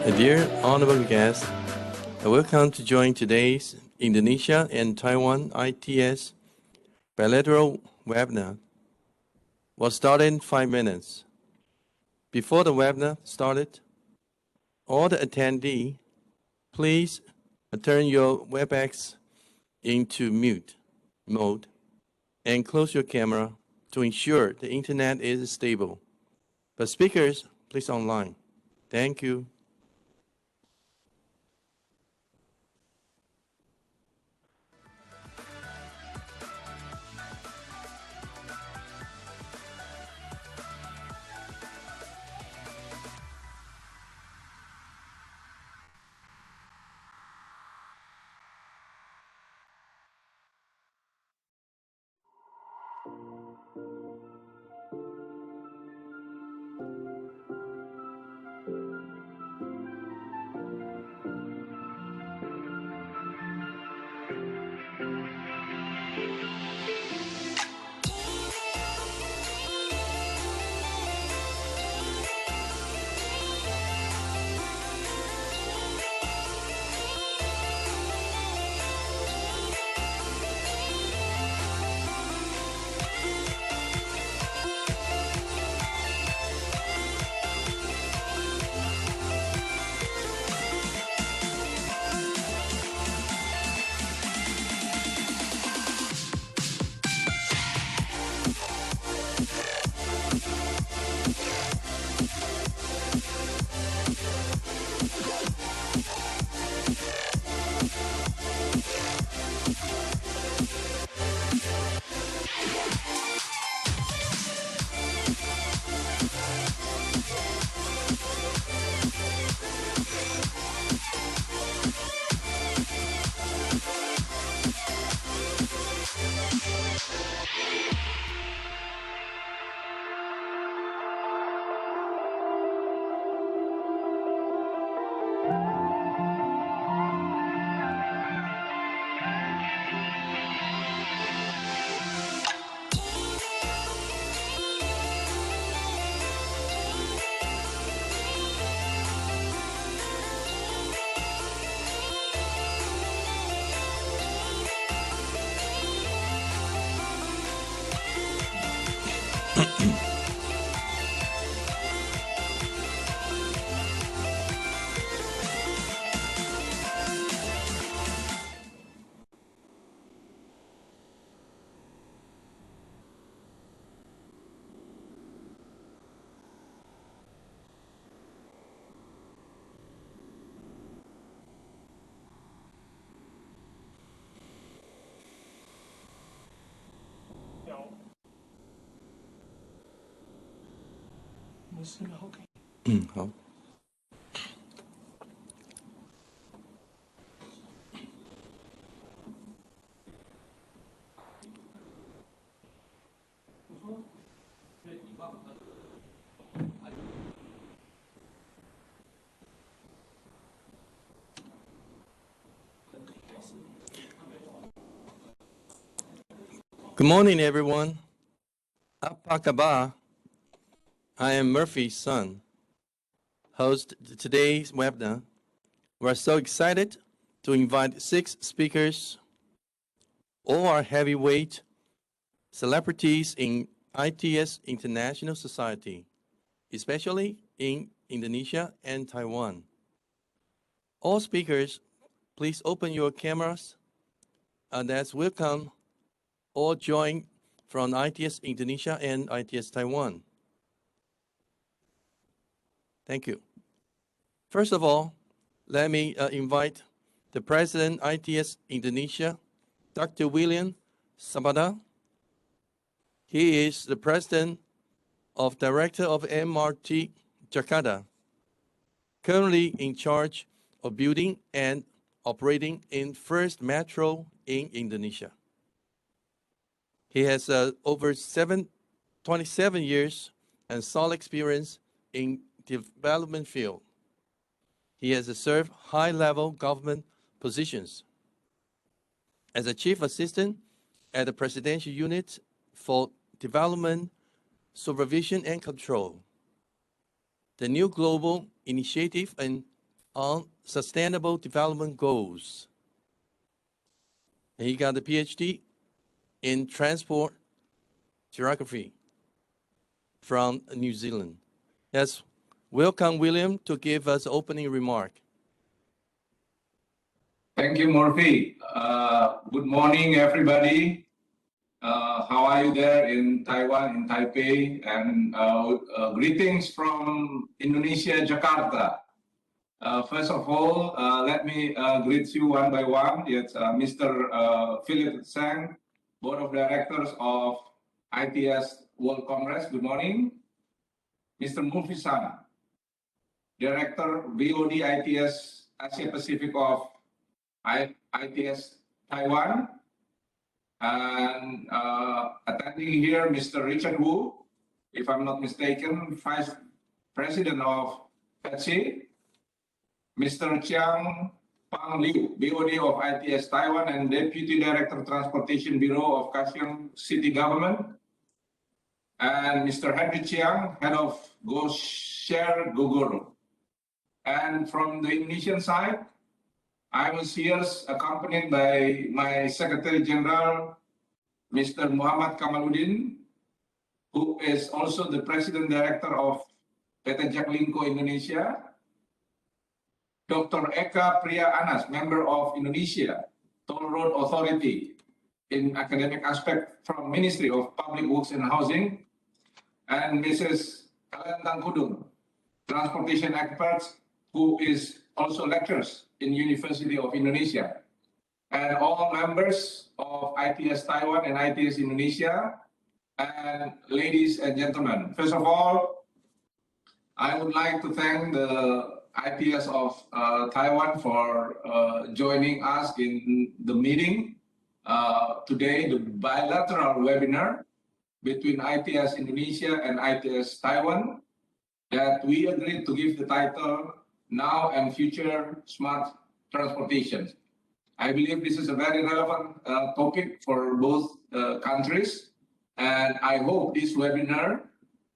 Dear honorable guests, welcome to join today's Indonesia and Taiwan ITS Bilateral webinar. We'll start in 5 minutes. Before the webinar started, all the attendees, please turn your WebEx into mute mode and close your camera to ensure the internet is stable. But speakers, please online. Thank you. Good morning, everyone. Apa kabar? I am Murphy's son, host today's webinar. We're so excited to invite 6 speakers. All are heavyweight celebrities in ITS International Society, especially in Indonesia and Taiwan. All speakers, please open your cameras. Let's welcome all join from ITS Indonesia and ITS Taiwan. Thank you. First of all, let me invite the President ITS Indonesia, Dr. William Sabada. He is the President of Director of MRT Jakarta, currently in charge of building and operating in first metro in Indonesia. He has over 27 years and solid experience in development field. He has served high-level government positions as a chief assistant at the Presidential Unit for Development, Supervision and Control, the new global initiative in on Sustainable Development Goals. And he got a PhD in Transport Geography from New Zealand. Yes, welcome, William, to give us opening remark. Thank you, Murphy. Good morning, everybody. How are you there in Taiwan, in Taipei? And greetings from Indonesia, Jakarta. First of all, let me greet you one by one. It's Mr. Philip Sang, Board of Directors of ITS World Congress. Good morning. Mr. Murphy San, Director, BOD ITS Asia Pacific of ITS Taiwan. And attending here, Mr. Richard Wu, if I'm not mistaken, Vice President of PETSI. Mr. Chiang Pang Liu, BOD of ITS Taiwan and Deputy Director Transportation Bureau of Kaohsiung City Government. And Mr. Henry Chiang, Head of Gosha Gogoro. And from the Indonesian side, I was here accompanied by my Secretary General, Mr. Muhammad Kamaluddin, who is also the President Director of PT Jalinko Indonesia, Dr. Eka Priya Anas, member of Indonesia Toll Road Authority in academic aspect from Ministry of Public Works and Housing, and Mrs. Ellen Tangkudung, transportation experts, who is also lectures in University of Indonesia, and all members of ITS Taiwan and ITS Indonesia, and ladies and gentlemen. First of all, I would like to thank the ITS of Taiwan for joining us in the meeting today, the bilateral webinar between ITS Indonesia and ITS Taiwan, that we agreed to give the title Now and Future Smart Transportation. I believe this is a very relevant topic for both countries, and I hope this webinar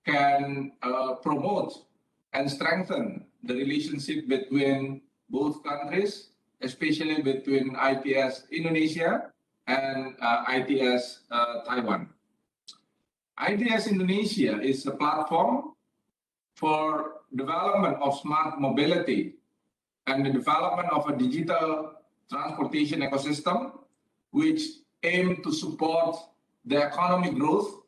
can promote and strengthen the relationship between both countries, especially between ITS Indonesia and ITS Taiwan. ITS Indonesia is a platform for development of smart mobility and the development of a digital transportation ecosystem, which aim to support the economic growth,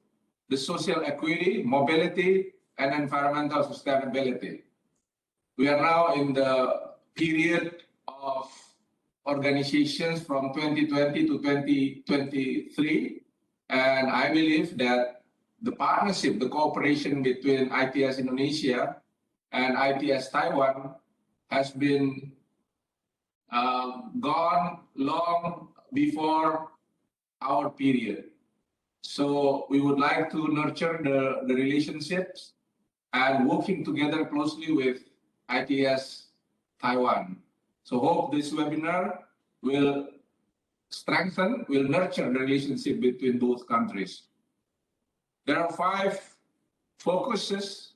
the social equity, mobility, and environmental sustainability. We are now in the period of organizations from 2020 to 2023, and I believe that the partnership, the cooperation between ITS Indonesia and ITS Taiwan has been gone long before our period. So we would like to nurture the relationships and working together closely with ITS Taiwan. So hope this webinar will strengthen, will nurture the relationship between both countries. There are 5 focuses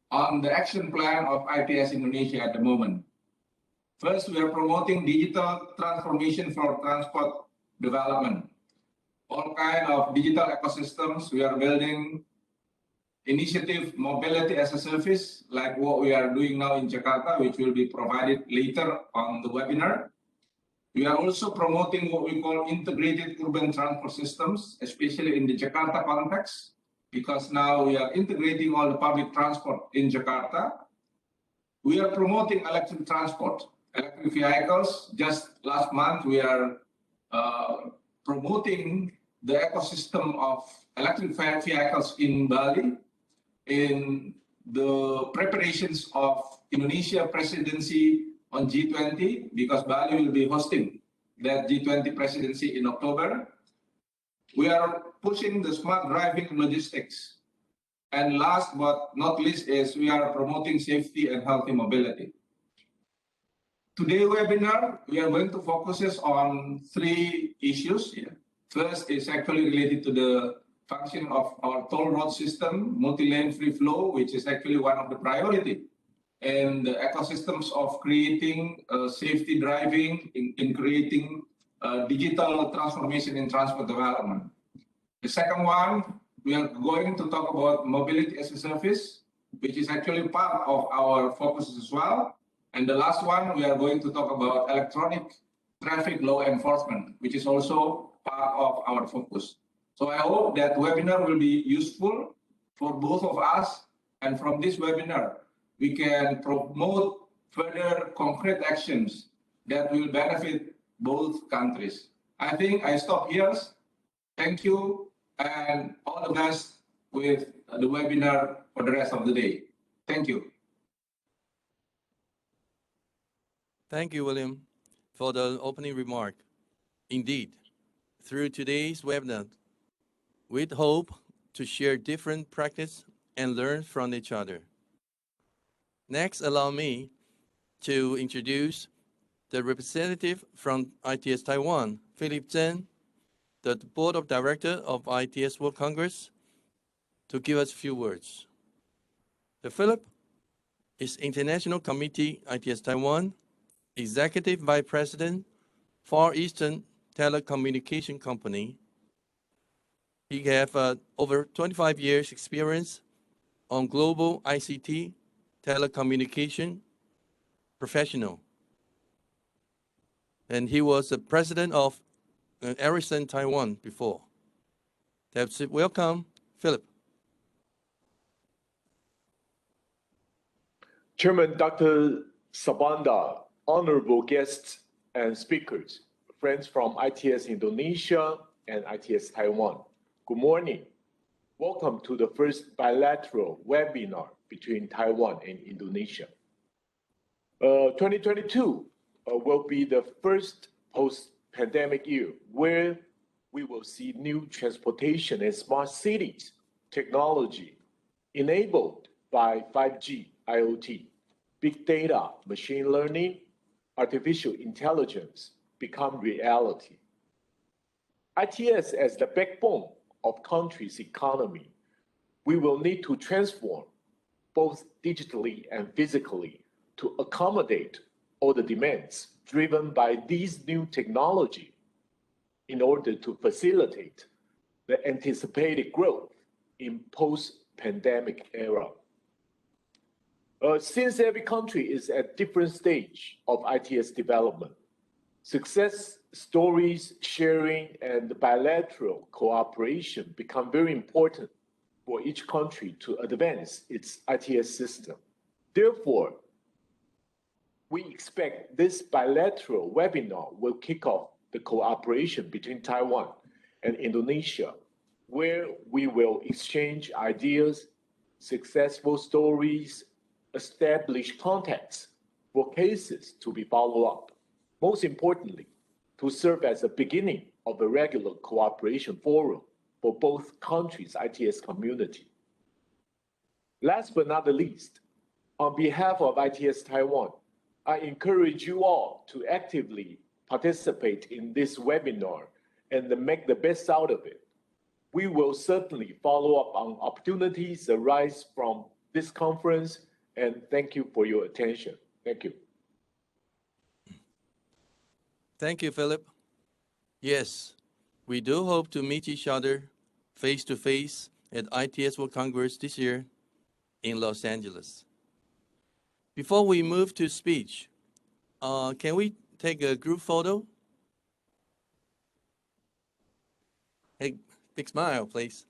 on the action plan of ITS Indonesia at the moment. First, we are promoting digital transformation for transport development. All kinds of digital ecosystems. We are building initiative mobility as a service, like what we are doing now in Jakarta, which will be provided later on the webinar. We are also promoting what we call integrated urban transport systems, especially in the Jakarta context, because now we are integrating all the public transport in Jakarta. We are promoting electric transport, electric vehicles. Just last month, we are promoting the ecosystem of electric vehicles in Bali in the preparations of Indonesia presidency on G20, because Bali will be hosting that G20 presidency in October. We are pushing the smart driving and logistics. And last but not least is we are promoting safety and healthy mobility. Today's webinar, we are going to focus on 3 issues here. First is actually related to the function of our toll road system, multi-lane free flow, which is actually one of the priority in the ecosystems of creating safety driving, in creating digital transformation in transport development. The second one, we are going to talk about mobility as a service, which is actually part of our focus as well. And the last one, we are going to talk about electronic traffic law enforcement, which is also part of our focus. So I hope that webinar will be useful for both of us. And from this webinar, we can promote further concrete actions that will benefit both countries. I think I stop here. Thank you, and all the best with the webinar for the rest of the day. Thank you. Thank you, William, for the opening remark. Indeed, through today's webinar, we hope to share different practice and learn from each other. Next, allow me to introduce the representative from ITS Taiwan, Philip Chen, the Board of Directors of ITS World Congress, to give us a few words. Philip is International Committee, ITS Taiwan, Executive Vice President, Far Eastern Telecommunication Company. He has over 25 years experience on global ICT telecommunication professional. And he was the president of Ericsson Taiwan before. That's it. Welcome, Philip. Chairman Dr. Sabanda, honorable guests and speakers, friends from ITS Indonesia and ITS Taiwan, good morning. Welcome to the first bilateral webinar between Taiwan and Indonesia. 2022 will be the first post-pandemic year where we will see new transportation and smart cities technology enabled by 5G, IoT, big data, machine learning, artificial intelligence become reality. ITS as the backbone of country's economy, we will need to transform both digitally and physically to accommodate all the demands driven by these new technology in order to facilitate the anticipated growth in post-pandemic era. Since every country is at different stage of ITS development, success stories sharing and bilateral cooperation become very important for each country to advance its ITS system. Therefore, we expect this bilateral webinar will kick off the cooperation between Taiwan and Indonesia, where we will exchange ideas, successful stories, establish contacts for cases to be followed up. Most importantly, to serve as a beginning of a regular cooperation forum for both countries' ITS community. Last but not the least, on behalf of ITS Taiwan, I encourage you all to actively participate in this webinar and make the best out of it. We will certainly follow up on opportunities arise from this conference, and thank you for your attention. Thank you. Thank you, Philip. Yes, we do hope to meet each other face-to-face at ITS World Congress this year in Los Angeles. Before we move to speech, can we take a group photo? Hey, big smile, please.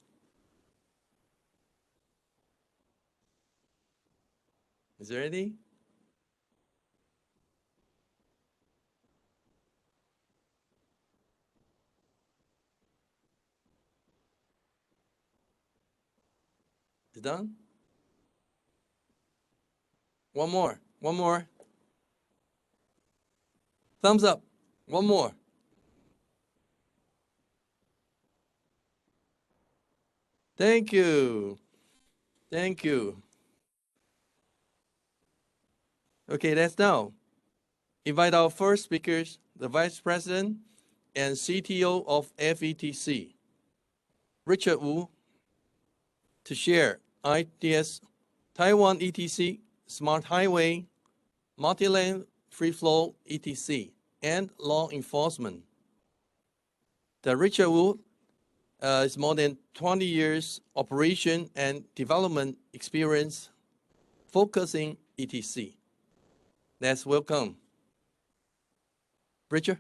Is there any? Is it done? One more. One more. Thumbs up. One more. Thank you. Thank you. Okay, let's now invite our first speakers, the Vice President and CTO of FETC, Richard Wu, to share ITS Taiwan ETC smart highway, multi-lane free flow etc., and law enforcement. The Richard is more than 20 years operation and development experience focusing etc. Let's welcome Richard.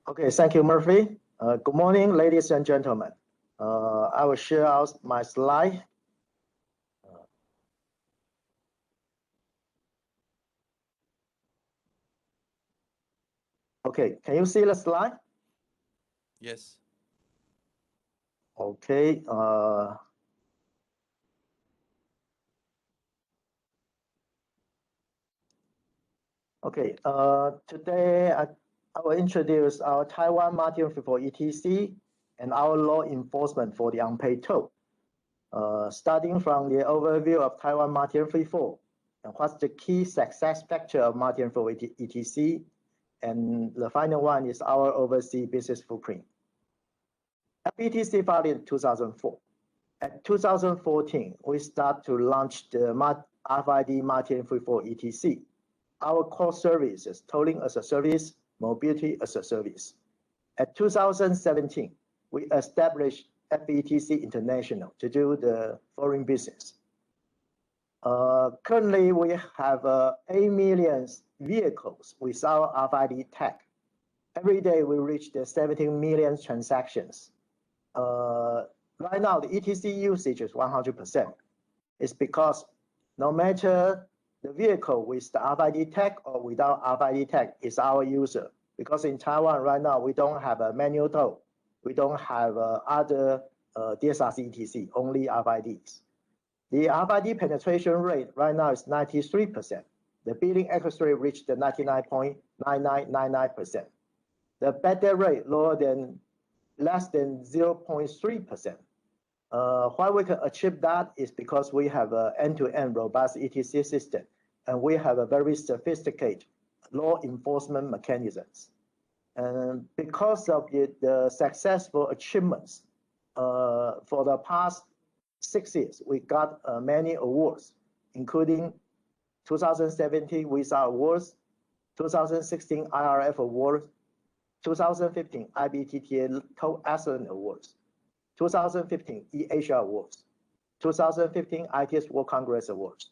Okay, thank you, Murphy. Good morning, ladies and gentlemen. I will share out my slide. Okay, can you see the slide? Yes. Okay. Today I will introduce our Taiwan Martin for ETC and our law enforcement for the unpaid toll. Starting from the overview of Taiwan Martin 4 and what's the key success factor of Martin for ETC, and the final one is our overseas business footprint. FETC founded in 2004. At 2014, we start to launch the RFID Martin 4 ETC. Our core services, tolling as a service, mobility as a service. At 2017, we established FETC International to do the foreign business. Currently, we have 8 million vehicles with our RFID tag. Every day, we reach the 17 million transactions. Right now, the ETC usage is 100%. It's because no matter the vehicle with the RFID tag or without RFID tag is our user. Because in Taiwan right now, we don't have a manual toll. We don't have other DSRC ETC, only RFIDs. The RFID penetration rate right now is 93%. The billing accuracy rate reached the 99.9999%. The bad debt rate less than 0.3%. Why we can achieve that is because we have an end-to-end robust ETC system, and we have a very sophisticated law enforcement mechanisms. And because of the successful achievements for the past 6 years, we got many awards, including 2017 WISA Awards, 2016 IRF Awards, 2015 IBTTA Toll Excellence Awards, 2015 eAsia Awards, 2015 ITS World Congress Awards.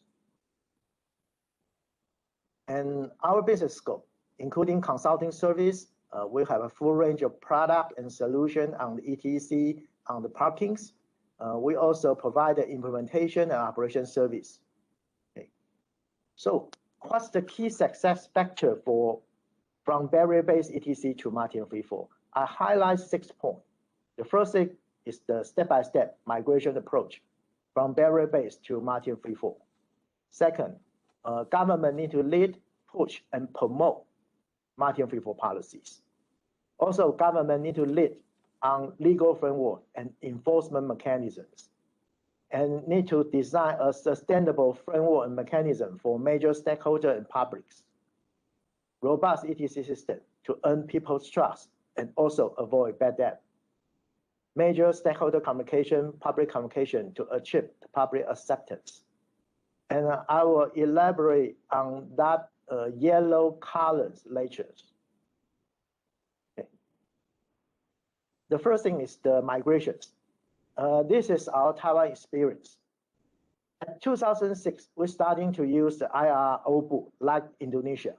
And our business scope, including consulting service, we have a full range of product and solution on the ETC, on the parkings. We also provide the implementation and operation service. Okay. So what's the key success factor from barrier-based ETC to Martin 4? I highlight 6 points. The first thing is the step-by-step migration approach from barrier-based to Martin 4. Second, government need to lead, push, and promote Martin 4 policies. Also, government need to lead on legal framework and enforcement mechanisms, and need to design a sustainable framework and mechanism for major stakeholders and publics. Robust ETC system to earn people's trust and also avoid bad debt. Major stakeholder communication, public communication to achieve public acceptance. And I will elaborate on that yellow colors later. Okay. The first thing is the migrations. This is our Taiwan experience. In 2006, we're starting to use the IR old book like Indonesia.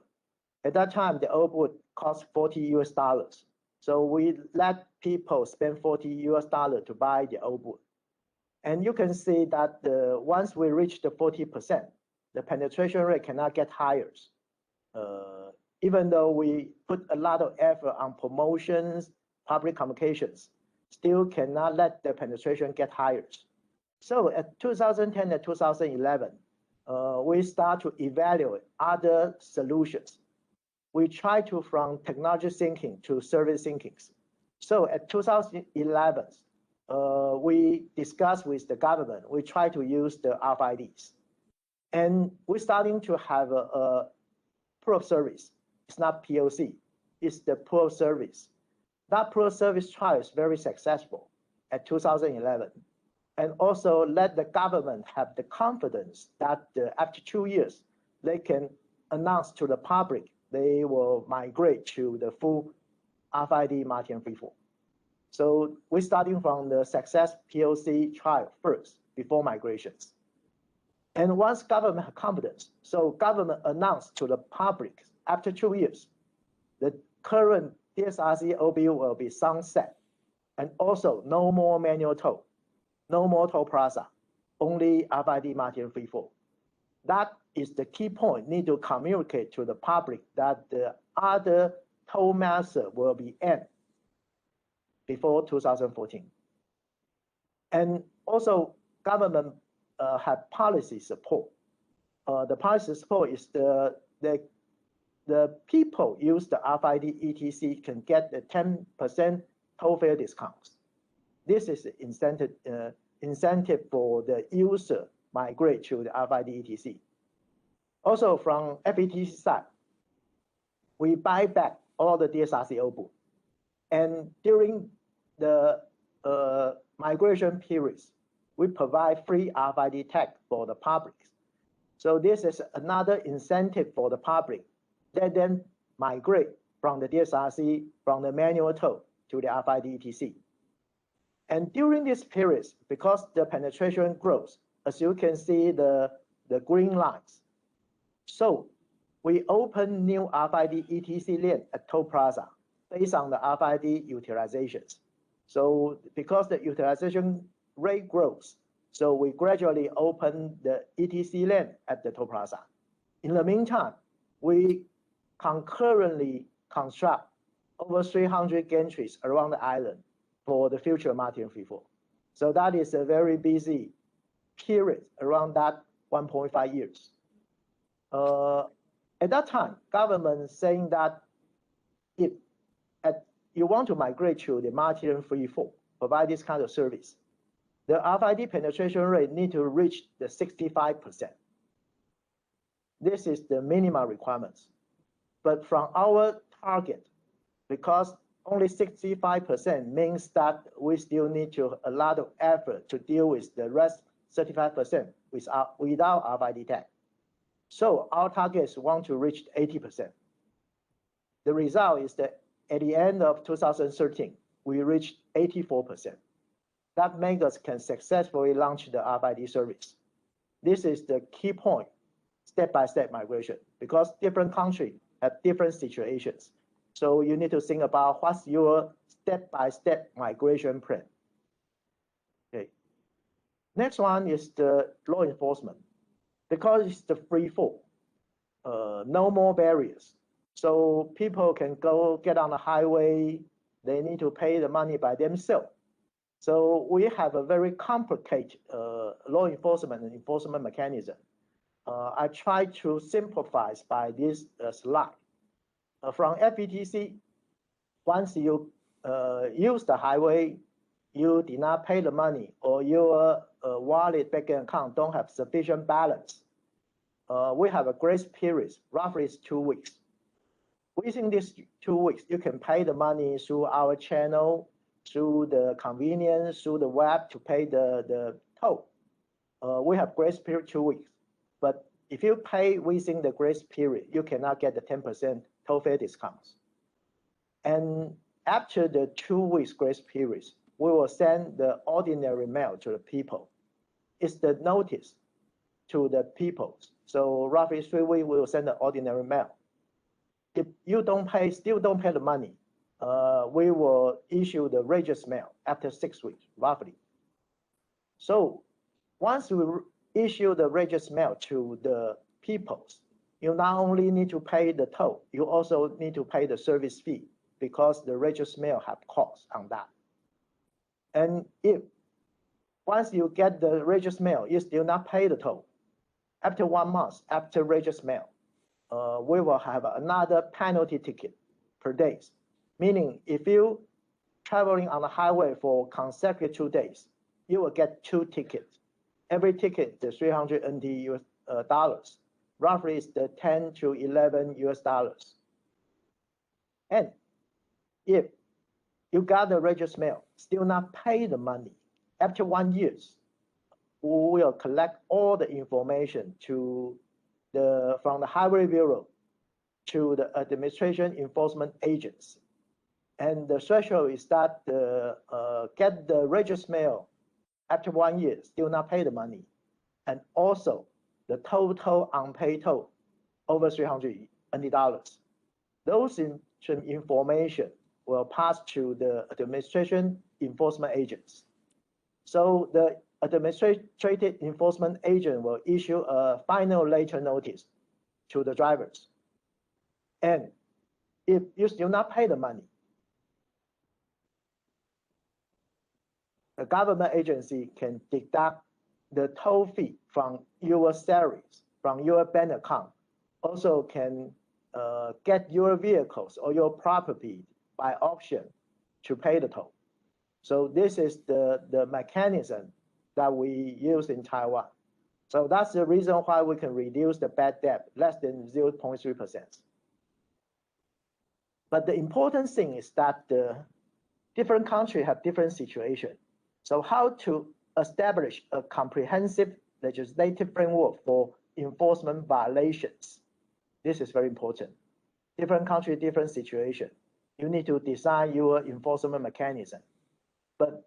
At that time, the old book cost $40. So we let people spend $40 to buy the old book. And you can see that once we reach the 40%, the penetration rate cannot get higher. Even though we put a lot of effort on promotions, public communications, still cannot let the penetration get higher. So at 2010 and 2011, we start to evaluate other solutions. We try to from technology thinking to service thinking. So at 2011, we discussed with the government, we try to use the RFIDs. And we're starting to have a proof of service. It's not POC, it's the proof of service. That proof of service trial is very successful at 2011. and also let the government have the confidence that after 2 years, they can announce to the public they will migrate to the full RFID multi-lane free-flow. So we're starting from the success POC trial first before migrations. And once government has confidence, so government announced to the public after 2 years, the current DSRC OB will be sunset, and also no more manual toll, no more toll plaza, only RFID multi-lane free-flow. That is the key point. Need to communicate to the public that the other toll method will be end before 2014. And also government have policy support. The policy support is the people use the RFID ETC can get the 10% toll fare discounts. This is incentive for the user migrate to the RFID ETC. Also from FETC side, we buy back all the DSRC OBU. And during the migration periods, we provide free RFID tag for the public. So this is another incentive for the public. Let them migrate from the DSRC, from the manual toll to the RFID ETC. And during this period, because the penetration grows, as you can see the green lines. So we open new RFID ETC lane at toll plaza based on the RFID utilizations. So because the utilization rate grows, so we gradually open the ETC lane at the toll plaza. In the meantime, we concurrently construct over 300 gantries around the island for the future multi-lane free-flow. So that is a very busy period around that 1.5 years. At that time, government saying that if you want to migrate to the multi-lane free-flow, provide this kind of service, the RFID penetration rate need to reach the 65%. This is the minimum requirements. But from our target, because only 65% means that we still need a lot of effort to deal with the rest 35% without RFID tag. So our target is want to reach 80%. The result is that at the end of 2013, we reached 84%. That makes us can successfully launch the RFID service. This is the key point, step-by-step migration, because different countries have different situations. So you need to think about what's your step-by-step migration plan. Okay. Next one is the law enforcement. Because it's the free flow, no more barriers. So people can go get on the highway, they need to pay the money by themselves. So we have a very complicated law enforcement and enforcement mechanism. I try to simplify by this slide. From FETC, once you use the highway, you did not pay the money, or your wallet bank account don't have sufficient balance. We have a grace period, roughly it's 2 weeks. Within these 2 weeks, you can pay the money through our channel, through the convenience, through the web to pay the toll. We have grace period 2 weeks. But if you pay within the grace period, you cannot get the 10% toll fare discounts. And after the 2 weeks grace period, we will send the ordinary mail to the people. It's the notice to the people. So roughly 3 weeks, we will send the ordinary mail. If you still don't pay the money, we will issue the register mail after 6 weeks, roughly. So once we issue the register mail to the people, you not only need to pay the toll, you also need to pay the service fee because the register mail have costs on that. And if once you get the register mail, you still not pay the toll, after 1 month after register mail, we will have another penalty ticket per day. Meaning if you traveling on the highway for consecutive 2 days, you will get 2 tickets. Every ticket is 300 NT dollars. Roughly is the 10 to 11 US dollars. And if you got the register mail, still not pay the money, after 1 year, we will collect all the information from the Highway Bureau to the administration enforcement agents. And the threshold is that get the registered mail after 1 year, still not pay the money. And also the total unpaid toll over $300. Those information will pass to the administration enforcement agents. So the administrative enforcement agent will issue a final later notice to the drivers. And if you still not pay the money, the government agency can deduct the toll fee from your salaries, from your bank account. Also can get your vehicles or your property by auction to pay the toll. So this is the mechanism that we use in Taiwan. So that's the reason why we can reduce the bad debt less than 0.3%. But the important thing is that the different countries have different situations. So how to establish a comprehensive legislative framework for enforcement violations? This is very important. Different country, different situation. You need to design your enforcement mechanism. But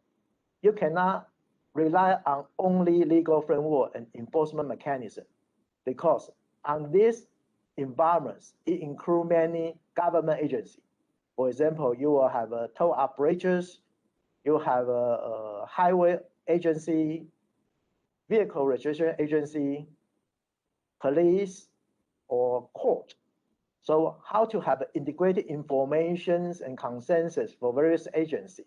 you cannot rely on only legal framework and enforcement mechanism, because on these environments, it includes many government agencies. For example, you will have a toll operators, you have a highway agency, vehicle registration agency, police, or court. So how to have integrated information and consensus for various agencies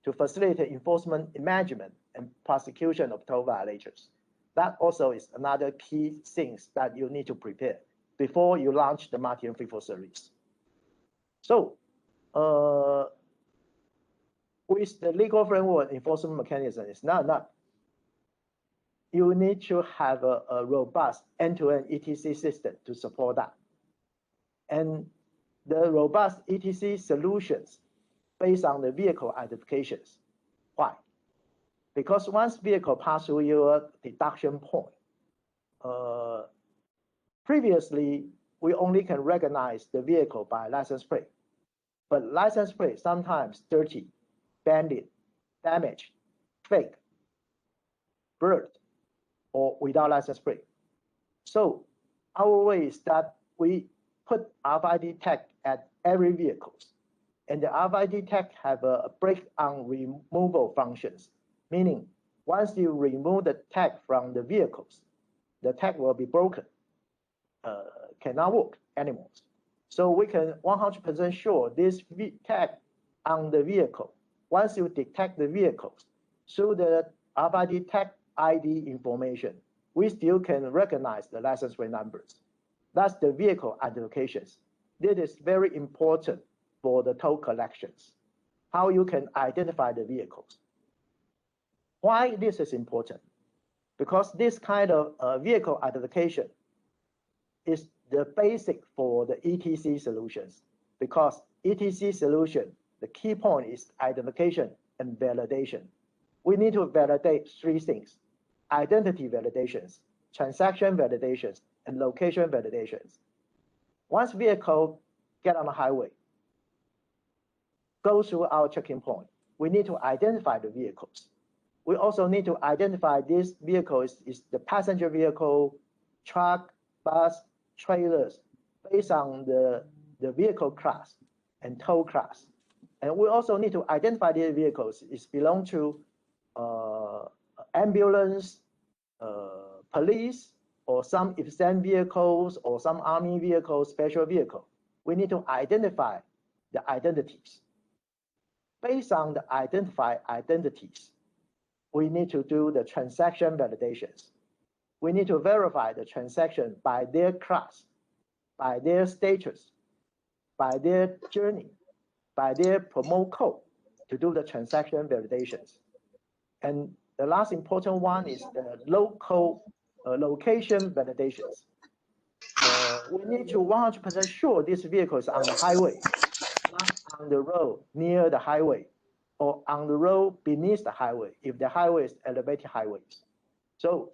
to facilitate enforcement, management, and prosecution of toll violators. That also is another key things that you need to prepare before you launch the multi-lane free-flow service. So with the legal framework enforcement mechanism, it's not enough. You need to have a robust end-to-end ETC system to support that. And the robust ETC solutions based on the vehicle identifications. Why? Because once vehicle pass through your deduction point, previously, we only can recognize the vehicle by license plate. But license plate sometimes dirty, banded, damaged, fake, blurred, or without license plate. So our way is that we put RFID tag at every vehicle. And the RFID tag have a break-on removal functions, meaning once you remove the tag from the vehicles, the tag will be broken, cannot work anymore. So we can 100% sure this tag on the vehicle, once you detect the vehicles through the RFID tag ID information, we still can recognize the license plate numbers. That's the vehicle identifications. This is very important for the toll collections, how you can identify the vehicles. Why this is important? Because this kind of vehicle identification is the basic for the ETC solutions. Because ETC solution, the key point is identification and validation. We need to validate three things: identity validations, transaction validations, and location validations. Once vehicle get on the highway, go through our checking point, we need to identify the vehicles. We also need to identify this vehicle is the passenger vehicle, truck, bus, trailers, based on the vehicle class and tow class. And we also need to identify these vehicles is belong to ambulance, police, or some exempt vehicles, or some army vehicles, special vehicle. We need to identify the identities. Based on the identified identities, we need to do the transaction validations. We need to verify the transaction by their class, by their status, by their journey, by their promo code to do the transaction validations. And the last important one is the local location validations. We need to 100% sure this vehicle is on the highway, not on the road near the highway, or on the road beneath the highway, if the highway is elevated highways. So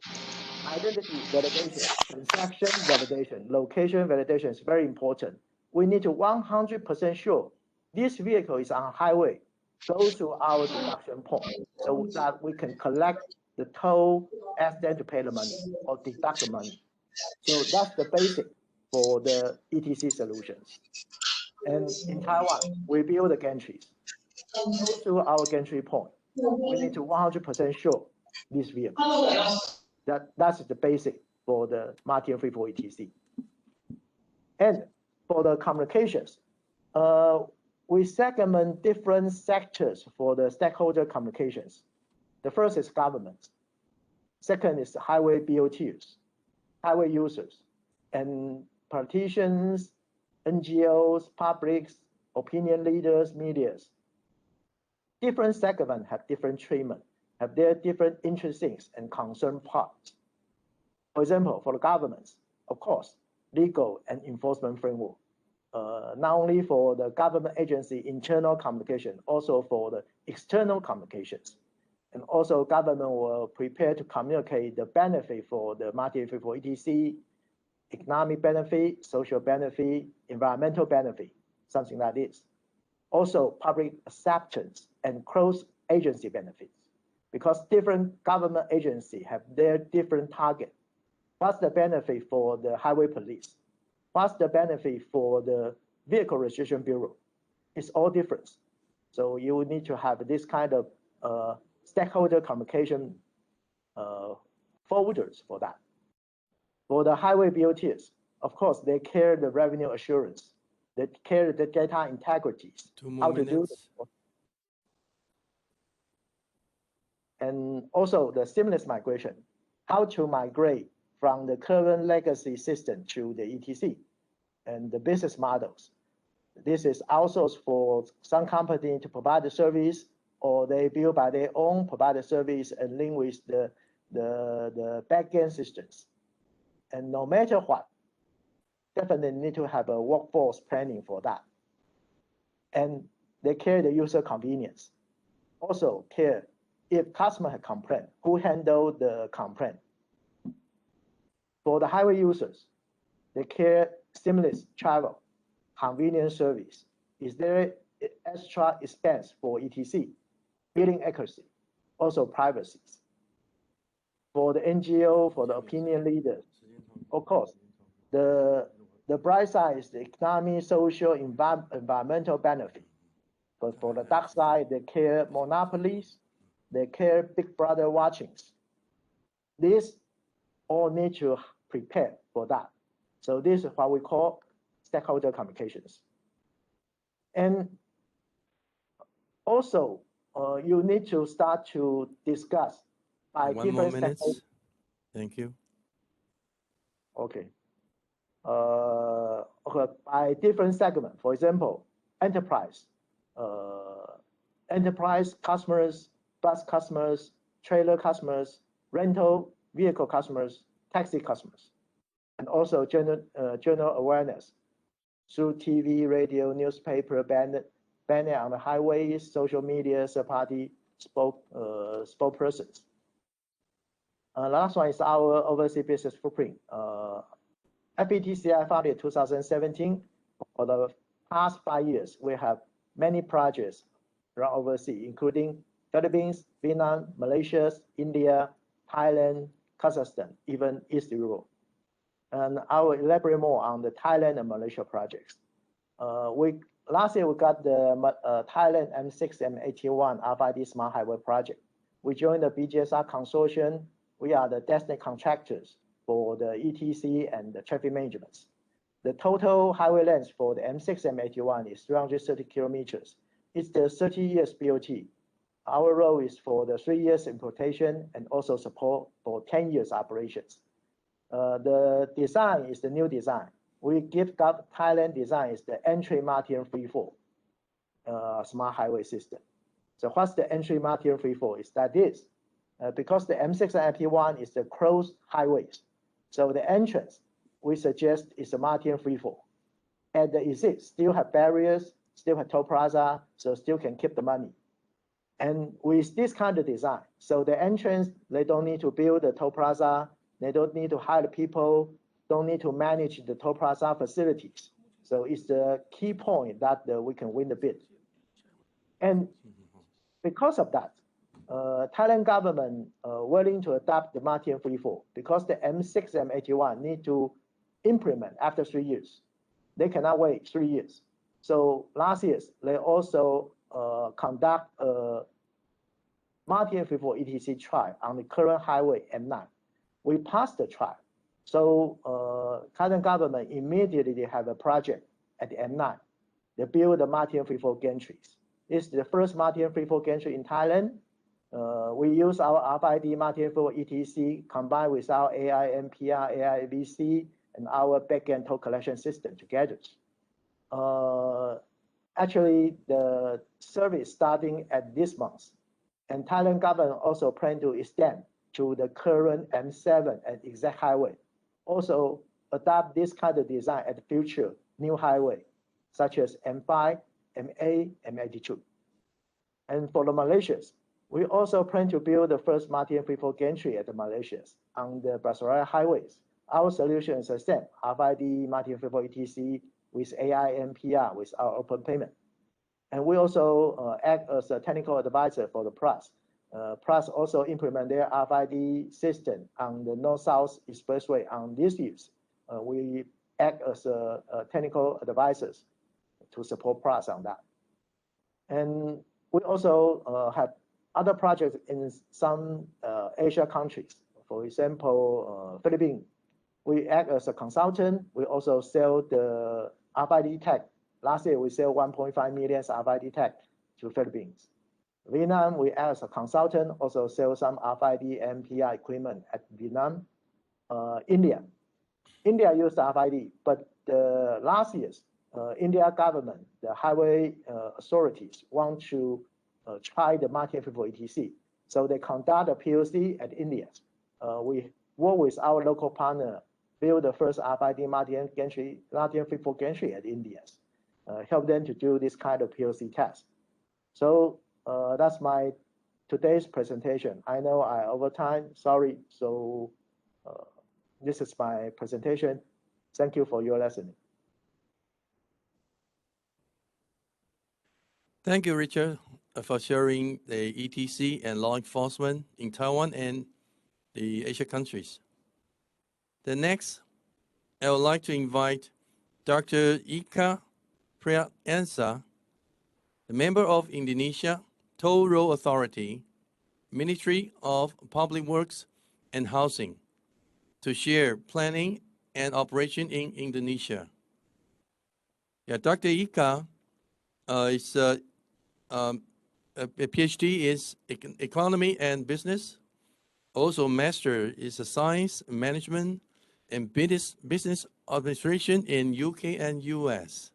identity validation, transaction validation, location validation is very important. We need to 100% sure this vehicle is on highway, goes to our deduction point, so that we can collect the toll, ask them to pay the money or deduct the money. So that's the basic for the ETC solutions. And in Taiwan, we build the gantries. Go to our gantry point. We need to 100% sure this vehicle. That's the basic for the Martin Free for ETC. And for the communications, we segment different sectors for the stakeholder communications. The first is government. Second is highway BOTs, highway users, and politicians, NGOs, publics, opinion leaders, medias. Different segments have different treatment, have their different interests and concern parts. For example, for the governments, of course, legal and enforcement framework, not only for the government agency internal communication, also for the external communications. And also government will prepare to communicate the benefit for the Martin Free for ETC, economic benefit, social benefit, environmental benefit, something like this. Also public acceptance and cross-agency benefits, because different government agencies have their different target. What's the benefit for the highway police? What's the benefit for the vehicle registration bureau? It's all different. So you will need to have this kind of stakeholder communication folders for that. For the highway BOTs, of course, they care the revenue assurance. They care the data integrity. 2 more minutes. And also the seamless migration, how to migrate from the current legacy system to the ETC and the business models. This is outsourced for some company to provide the service, or they build by their own, provide the service and link with the backend systems. And no matter what, definitely need to have a workforce planning for that. And they care the user convenience. Also care if customer have complaint, who handle the complaint. For the highway users, they care seamless travel, convenient service. Is there extra expense for ETC, billing accuracy, also privacy? For the NGO, for the opinion leaders, of course, the bright side is the economic, social, environmental benefit. But for the dark side, they care monopolies, they care big brother watchings. These all need to prepare for that. So this is what we call stakeholder communications. And also, you need to start to discuss by 1 more different minute. stakeholders. Thank you. Okay. Okay, by different segment. For example, enterprise, enterprise customers, bus customers, trailer customers, rental vehicle customers, taxi customers, and also general awareness through TV, radio, newspaper, banner on the highways, social media, third-party spokespersons. Last one is our overseas business footprint. FETCI founded in 2017. For the past 5 years, we have many projects around overseas, including Philippines, Vietnam, Malaysia, India, Thailand, Kazakhstan, even East Europe. And I will elaborate more on the Thailand and Malaysia projects. Last year, we got the Thailand M6 and 81 RFID Smart Highway project. We joined the BGSR consortium. We are the designated contractors for the ETC and the traffic management. The total highway length for the M6 and 81 is 330 kilometers. It's the 30 years BOT. Our role is for the 3 years importation and also support for 10 years operations. The design is the new design. We give Thailand design is the entry Martin 3.4 smart highway system. So what's the entry Martin 3.4 is that this, because the M6 and MP1 is the closed highways. So the entrance we suggest is a Martin 3.4. And the exit still have barriers, still have toll plaza, so still can keep the money. And with this kind of design, so the entrance, they don't need to build the toll plaza, they don't need to hire people, don't need to manage the toll plaza facilities. So it's the key point that we can win the bid. And because of that, Thailand government willing to adopt the Martin free fall because the M6 and M81 need to implement after 3 years. They cannot wait 3 years. So last year, they also conduct a Martin free fall ETC trial on the current highway M9. We passed the trial. So Thailand government immediately have a project at the M9. They build the Martin free fall gantries. It's the first Martin free fall gantry in Thailand. We use our RFID Martin free fall ETC combined with our AI MPR, AI VC, and our backend toll collection system together. Actually, the service starting at this month, and Thailand government also plan to extend to the current M7 and exact highway. Also adopt this kind of design at the future new highway, such as M5, M8, M82. And for the Malaysians, we also plan to build the first Martin free fall gantry at the Malaysians on the Bilateral highways. Our solution is the same, RFID Martin free fall ETC with AI MPR with our open payment. And we also act as a technical advisor for the Plus. Plus also implement their RFID system on the North-South Expressway on this use. We act as a technical advisors to support Plus on that. And we also have other projects in some Asia countries. For example, Philippines. We act as a consultant. We also sell the RFID tag. Last year, we sell 1.5 million RFID tag to Philippines. Vietnam, we act as a consultant, also sell some RFID MPR equipment at Vietnam. India used RFID, but last year's India government, the highway authorities want to try the Martin free fall ETC. So they conduct a POC at India. We work with our local partner, build the first RFID Martin free fall gantry at India. Help them to do this kind of POC test. So that's my today's presentation. I know I over time, sorry. So this is my presentation. Thank you for your listening. Thank you, Richard, for sharing the ETC and law enforcement in Taiwan and the Asia countries. The next, I would like to invite Dr. Ika Priyansa, the member of Indonesia Toll Road Authority, Ministry of Public Works and Housing, to share planning and operation in Indonesia. Yeah, Dr. Ika is a PhD is economy and business. Also, master is a science management and business administration in UK and US.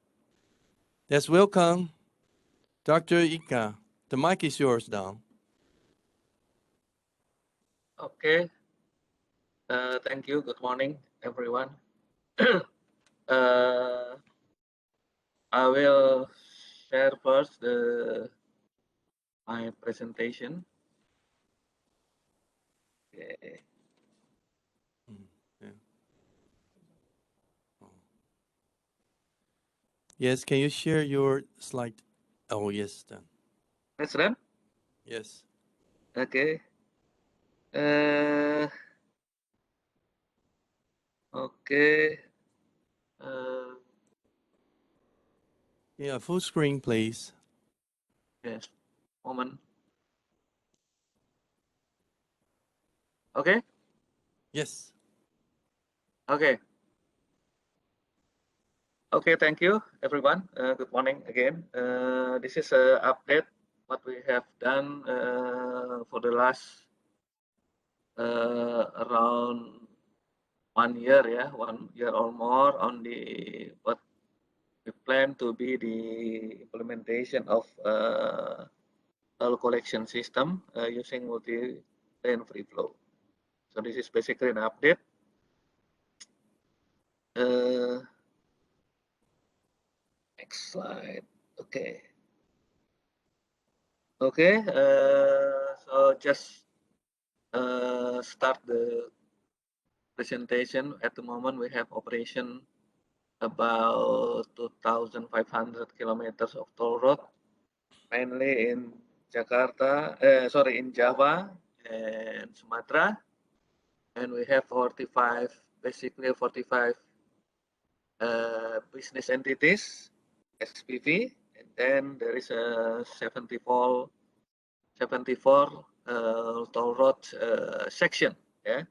Let's welcome Dr. Ika. The mic is yours now. Okay. Thank you. Good morning, everyone. I will share first my presentation. Okay. Yeah. Yes, can you share your slide? Oh, yes, done. That's done? Yes. Okay. Okay. Yeah, full screen, please. Yes. Moment. Okay. Yes. Okay. Okay. Thank you, everyone. Good morning again. This is an update what we have done for the last around 1 year, yeah, 1 year or more on the what we plan to be the implementation of toll collection system using multi-lane free flow. So this is basically an update. Next slide. Okay. Okay, so just start the presentation. At the moment, we have operation about 2,500 kilometers of toll road, mainly in Jakarta, in Java and Sumatra. And we have 45, basically 45 business entities, SPV, and then there is a 74 toll road section. Yeah.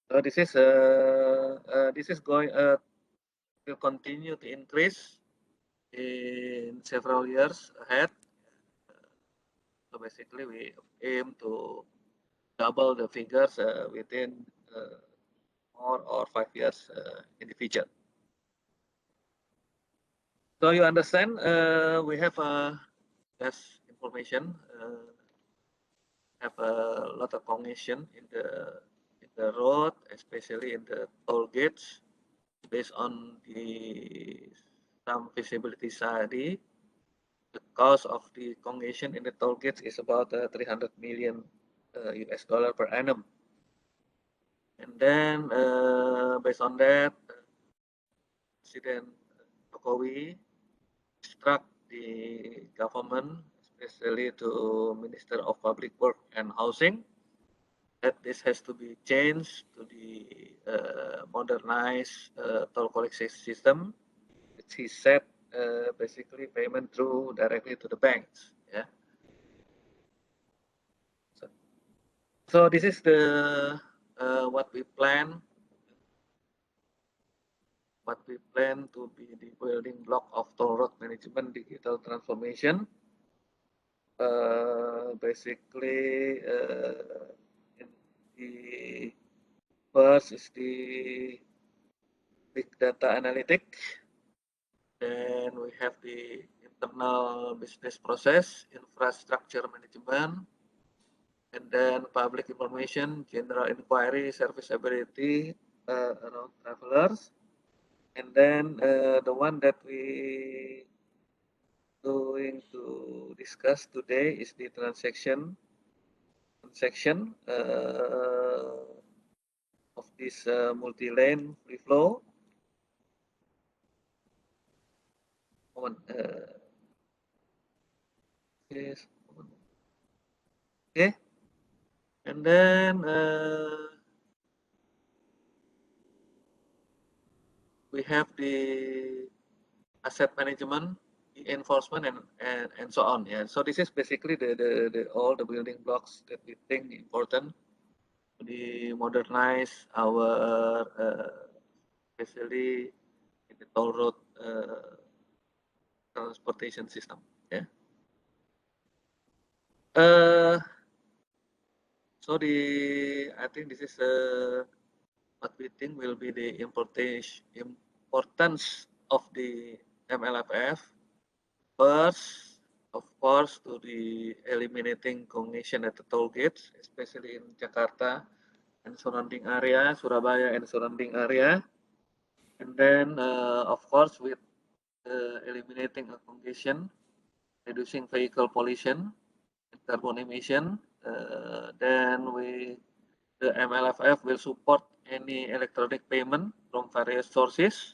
So this is going to continue to increase in several years ahead. So basically, we aim to double the figures within 4 or 5 years in the future. So you understand, we have less information, have a lot of congestion in the road, especially in the toll gates, based on some feasibility study. The cost of the congestion in the toll gates is about 300 million US dollar per annum. And then based on that, President Jokowi instruct the government, especially to Minister of Public Work and Housing, that this has to be changed to the modernized toll collection system, which he said basically payment through directly to the banks. Yeah. So this is the what we plan to be the building block of toll road management digital transformation. Basically, in the first is the big data analytic. Then we have the internal business process, infrastructure management, and then public information, general inquiry, serviceability around travelers. And then the one that we going to discuss today is the transaction of this multi-lane free flow. Yes. Okay. And then we have the asset management, the enforcement, and so on. Yeah. So this is basically the all the building blocks that we think important to modernize our especially in the toll road transportation system. Yeah. So I think this is what we think will be the importance of the MLFF. First, of course, to the eliminating congestion at the toll gates, especially in Jakarta and surrounding area, Surabaya and surrounding area. And then, of course, with eliminating a congestion, reducing vehicle pollution, and carbon emission, then the MLFF will support any electronic payment from various sources,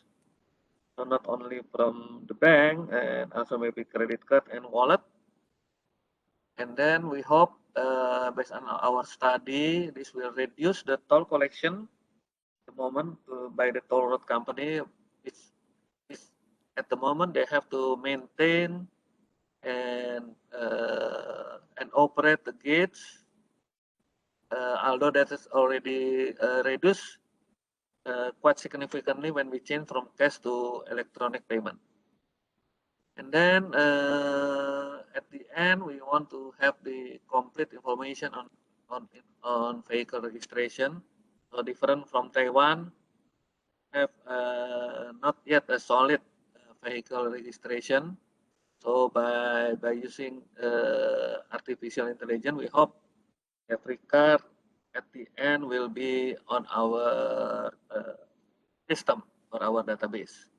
so not only from the bank and also maybe credit card and wallet. And then we hope, based on our study, this will reduce the toll collection at the moment by the toll road company. It's at the moment they have to maintain and operate the gates. Although that is already reduced quite significantly when we change from cash to electronic payment. And then at the end, we want to have the complete information on vehicle registration. So different from Taiwan, have not yet a solid vehicle registration. So by using artificial intelligence, we hope every car at the end will be on our system or our database.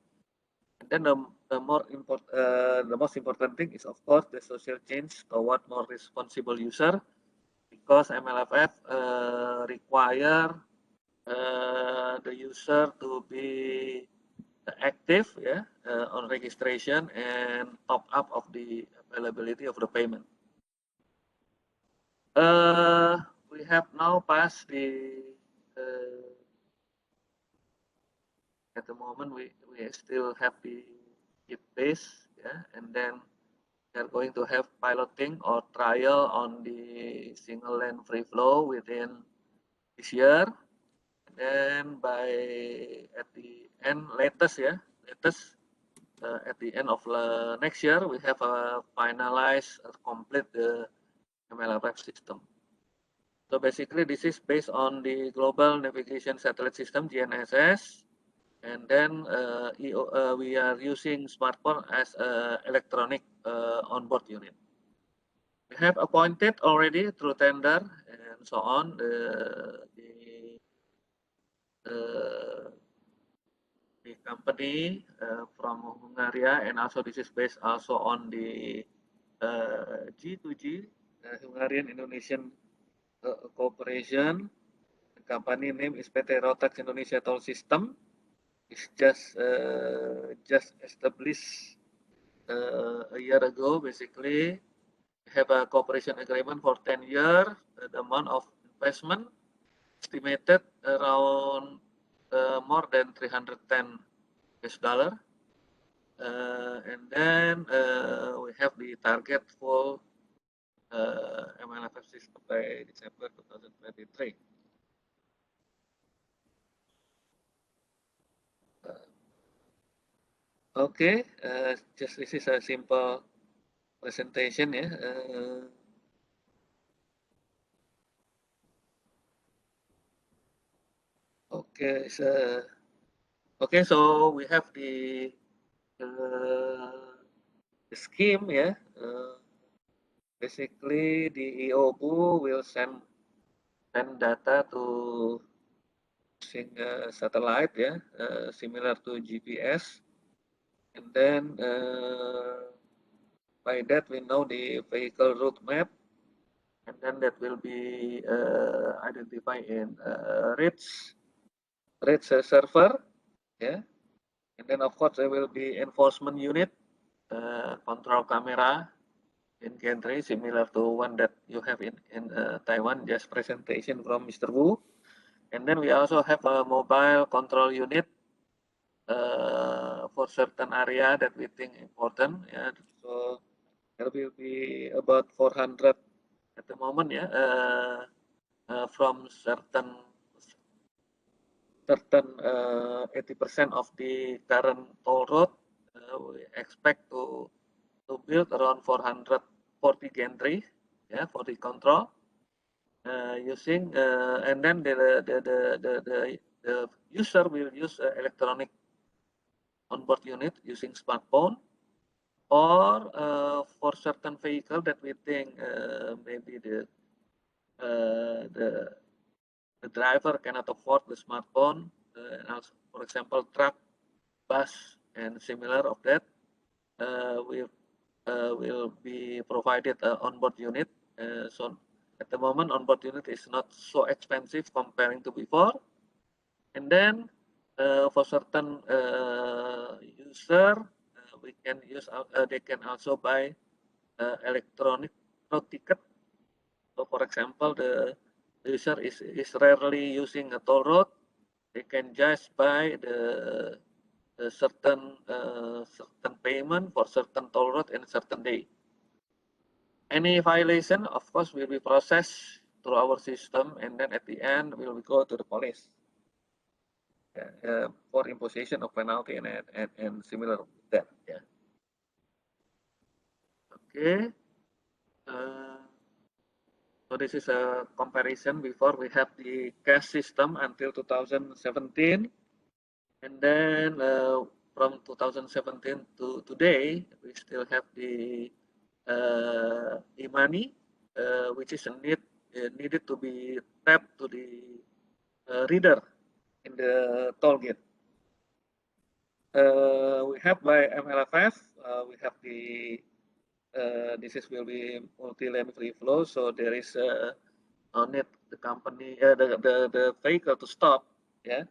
And then the most important thing is, of course, the social change toward more responsible user, because MLFF require the user to be active, on registration and top up of the availability of the payment. We have now passed the at the moment we still have the kit base, and then we are going to have piloting or trial on the single lane free flow within this year. And then at the end, latest at the end of next year, we have finalized complete the MLFF system. So basically, this is based on the Global Navigation Satellite System (GNSS), and then we are using smartphone as electronic onboard unit. We have appointed already through tender and so on the company from Hungary, and also this is based also on the G2G, Hungarian Indonesian cooperation. The company name is PT Rotax Indonesia Toll System. It's just established a year ago. Basically, we have a cooperation agreement for 10 years. The amount of investment estimated around more than $310. And then we have the target for MLFF system by December 2023. Okay, just this is a simple presentation, okay, so we have the scheme, basically the EOBU will send data to using satellite, similar to GPS, and then by that we know the vehicle route map, and then that will be identified in RIDS server, and then of course there will be enforcement unit, control camera in gantry, similar to one that you have in Taiwan, just presentation from Mr. Wu. And then we also have a mobile control unit for certain area that we think important. So there will be about 400 at the moment, from certain 80% of the current toll road. We expect to build around 440 gantry, for the control. Using and then the user will use electronic onboard unit using smartphone, or for certain vehicle that we think maybe the driver cannot afford the smartphone, and also, for example, truck, bus, and similar of that, will be provided onboard unit. So at the moment, onboard unit is not so expensive comparing to before. And then for certain user, we can use they can also buy electronic road ticket. So for example, the user is rarely using a toll road, they can just buy the certain payment for certain toll road in a certain day. Any violation, of course, will be processed through our system, and then at the end, we will go to the police for imposition of penalty and similar with that. Okay. So this is a comparison. Before we have the cash system until 2017, and then from 2017 to today, we still have the e-money, which is needed to be tapped to the reader in the toll gate. We have by MLFF, we have the this is will be multi-lane free flow, so there is no need the company the vehicle to stop, yeah,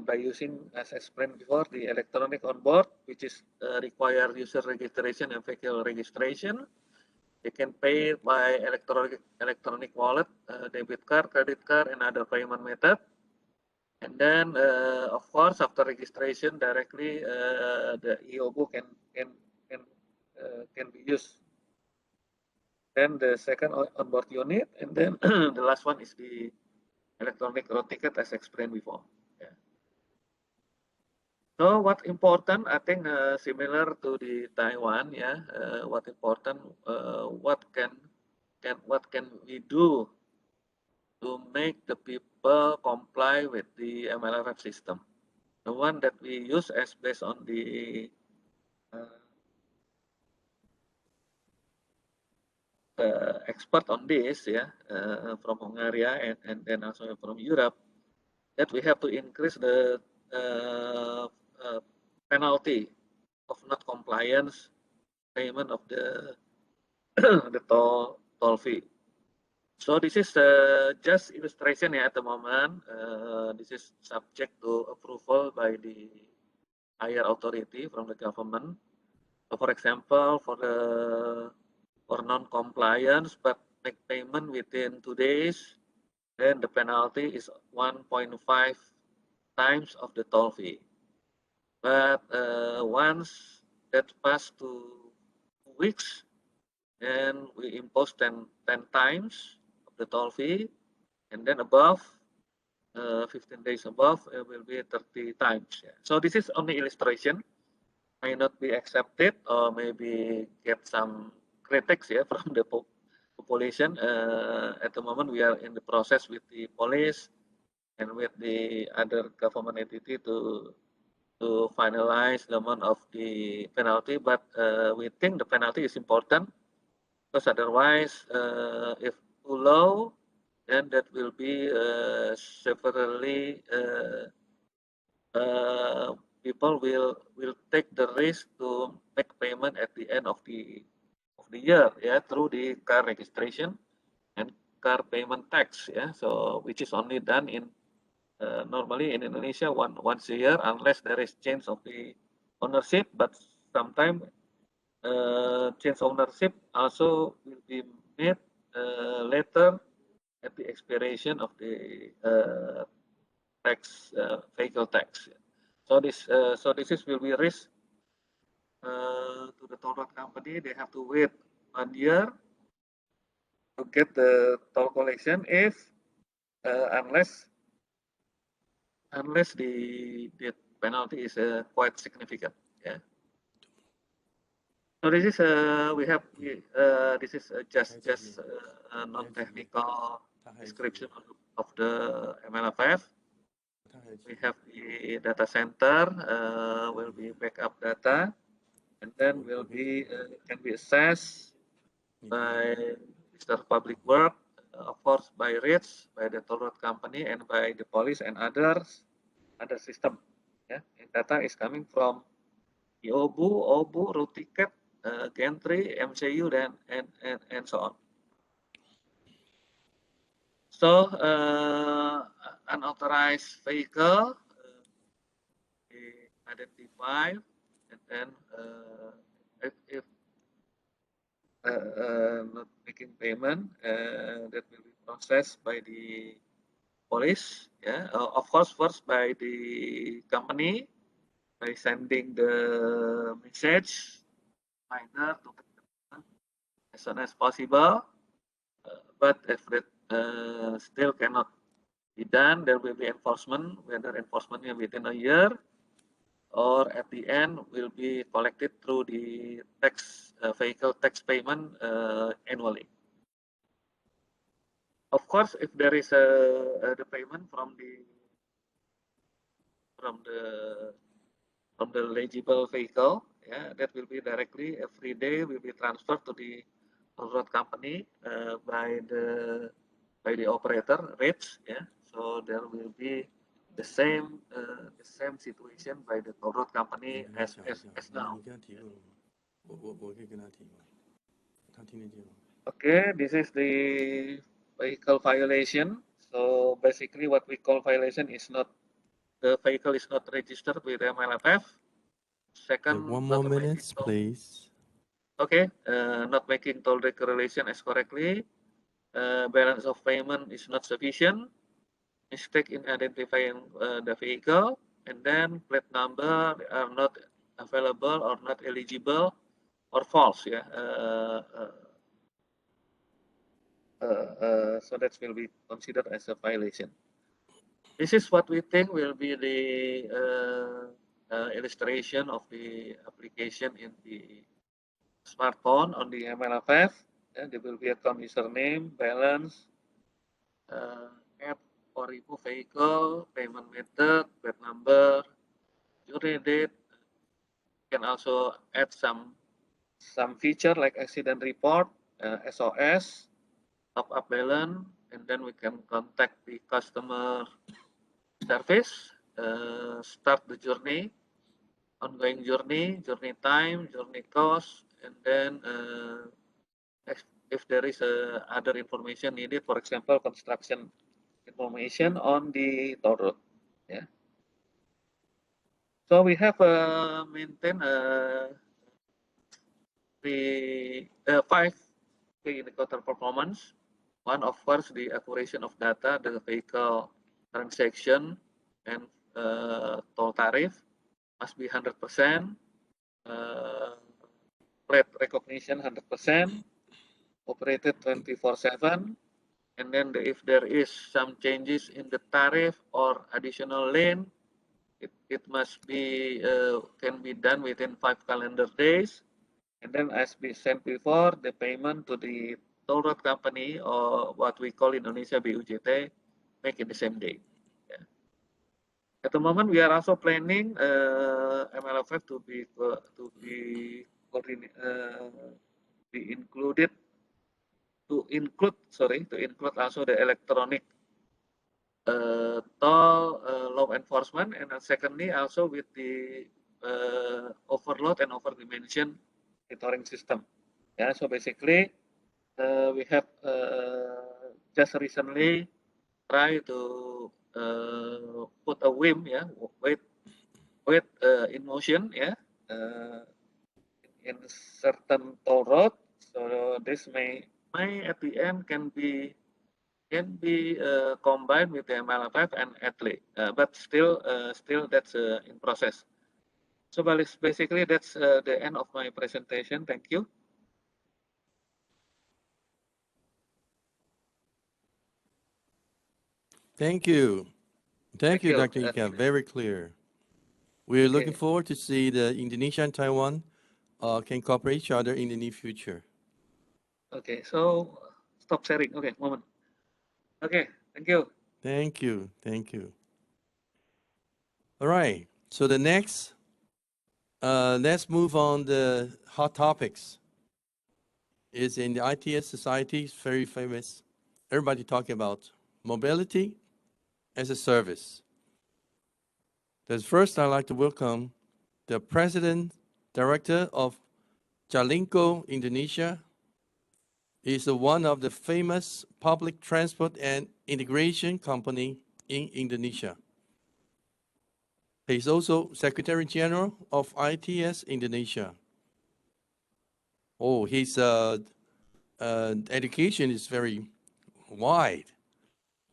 by using, as explained before, the electronic on board, which is require user registration and vehicle registration. They can pay by electronic wallet, debit card, credit card, and other payment method. And then, of course, after registration, directly the EOBU can be used. Then the second onboard unit, and then the last one is the electronic road ticket, as explained before. Yeah. So what important, I think similar to the Taiwan, yeah. What important, what can we do to make the people comply with the MLFF system? The one that we use as based on the expert on this, yeah, from Hungary and then also from Europe, that we have to increase the penalty of not compliance payment of the the toll fee. So this is just illustration at the moment. This is subject to approval by the higher authority from the government. So for example, for non-compliance but make payment within 2 days, then the penalty is 1.5 times of the toll fee. But once that passed to 2 weeks, then we impose 10 times of the toll fee, and then above 15 days above will be 30 times. Yeah. So this is only illustration, may not be accepted or maybe get some critics, yeah, from the population. At the moment, we are in the process with the police and with the other government entity to finalize the amount of the penalty. But we think the penalty is important, because otherwise, if too low, then that will be severely people will take the risk to make payment at the end of the year, yeah, through the car registration and car payment tax, yeah. So which is only done in normally in Indonesia once a year, unless there is change of the ownership. But sometimes change ownership also will be made later at the expiration of the tax vehicle tax. So this will be risk to the toll road company. They have to wait 1 year to get the toll collection if unless the penalty is quite significant. Yeah. So this is we have this is just a non-technical description of the MLFF. We have the data center will be backup data, and then will be can be accessed by Minister of Public Work, of course by RITS, by the toll road company, and by the police and other system. Yeah, and data is coming from EOBU, OBU, road ticket, gantry, MCU, and so on. So unauthorized vehicle identified, and then if not making payment, that will be processed by the police. Yeah, of course, first by the company by sending the message reminder to payment as soon as possible. But if that still cannot be done, there will be enforcement, whether enforcement within a year or at the end will be collected through the tax vehicle tax payment annually. Of course, if there is the payment from the eligible vehicle, yeah, that will be directly every day will be transferred to the toll road company by the operator rates, yeah. So there will be the same situation by the toll road company as now. Okay, this is the vehicle violation. So basically, what we call violation is not the vehicle is not registered with MLFF. Second, one more not minute, making please. Okay, not making toll declaration as correctly. Balance of payment is not sufficient. Mistake in identifying the vehicle, and then plate number are not available or not eligible or false. Yeah. So that will be considered as a violation. This is what we think will be the illustration of the application in the smartphone on the MLFF. There will be account username, balance, add or remove vehicle, payment method, plate number, journey date. You can also add some feature like accident report, SOS, top up balance, and then we can contact the customer service, start the journey, ongoing journey time, journey cost, and then if there is other information needed, for example, construction information on the toll road. Yeah. So we have maintained the 5 key indicator performance. One, of course, the accuracy of data, the vehicle transaction, and toll tariff must be 100%. Plate recognition 100%. Operated 24/7. And then if there is some changes in the tariff or additional lane, it must be can be done within 5 calendar days. And then as we said before, the payment to the toll road company or what we call Indonesia BUJT make it the same day. Yeah. At the moment, we are also planning MLFF to be included to include also the electronic toll law enforcement, and then secondly also with the overload and overdimension monitoring system. Yeah, so basically we have just recently tried to put a WIM, yeah, wait in motion, yeah, in certain toll road. So this may at the end can be combined with the MLFF and Etle, but still that's in process. So basically that's the end of my presentation. Thank you. Thank you. Thank you, Dr. Ika. Very clear. We're looking forward to see the Indonesia and Taiwan can cooperate each other in the near future. Okay, so stop sharing. Okay, moment. Okay, thank you. Thank you. Thank you. All right. So the next, let's move on the hot topics. Is in the ITS society, it's very famous. Everybody talking about mobility as a service. But first, I'd like to welcome the President Director of Jalinko, Indonesia. He's one of the famous public transport and integration company in Indonesia. He's also Secretary General of ITS Indonesia. Oh, his education is very wide.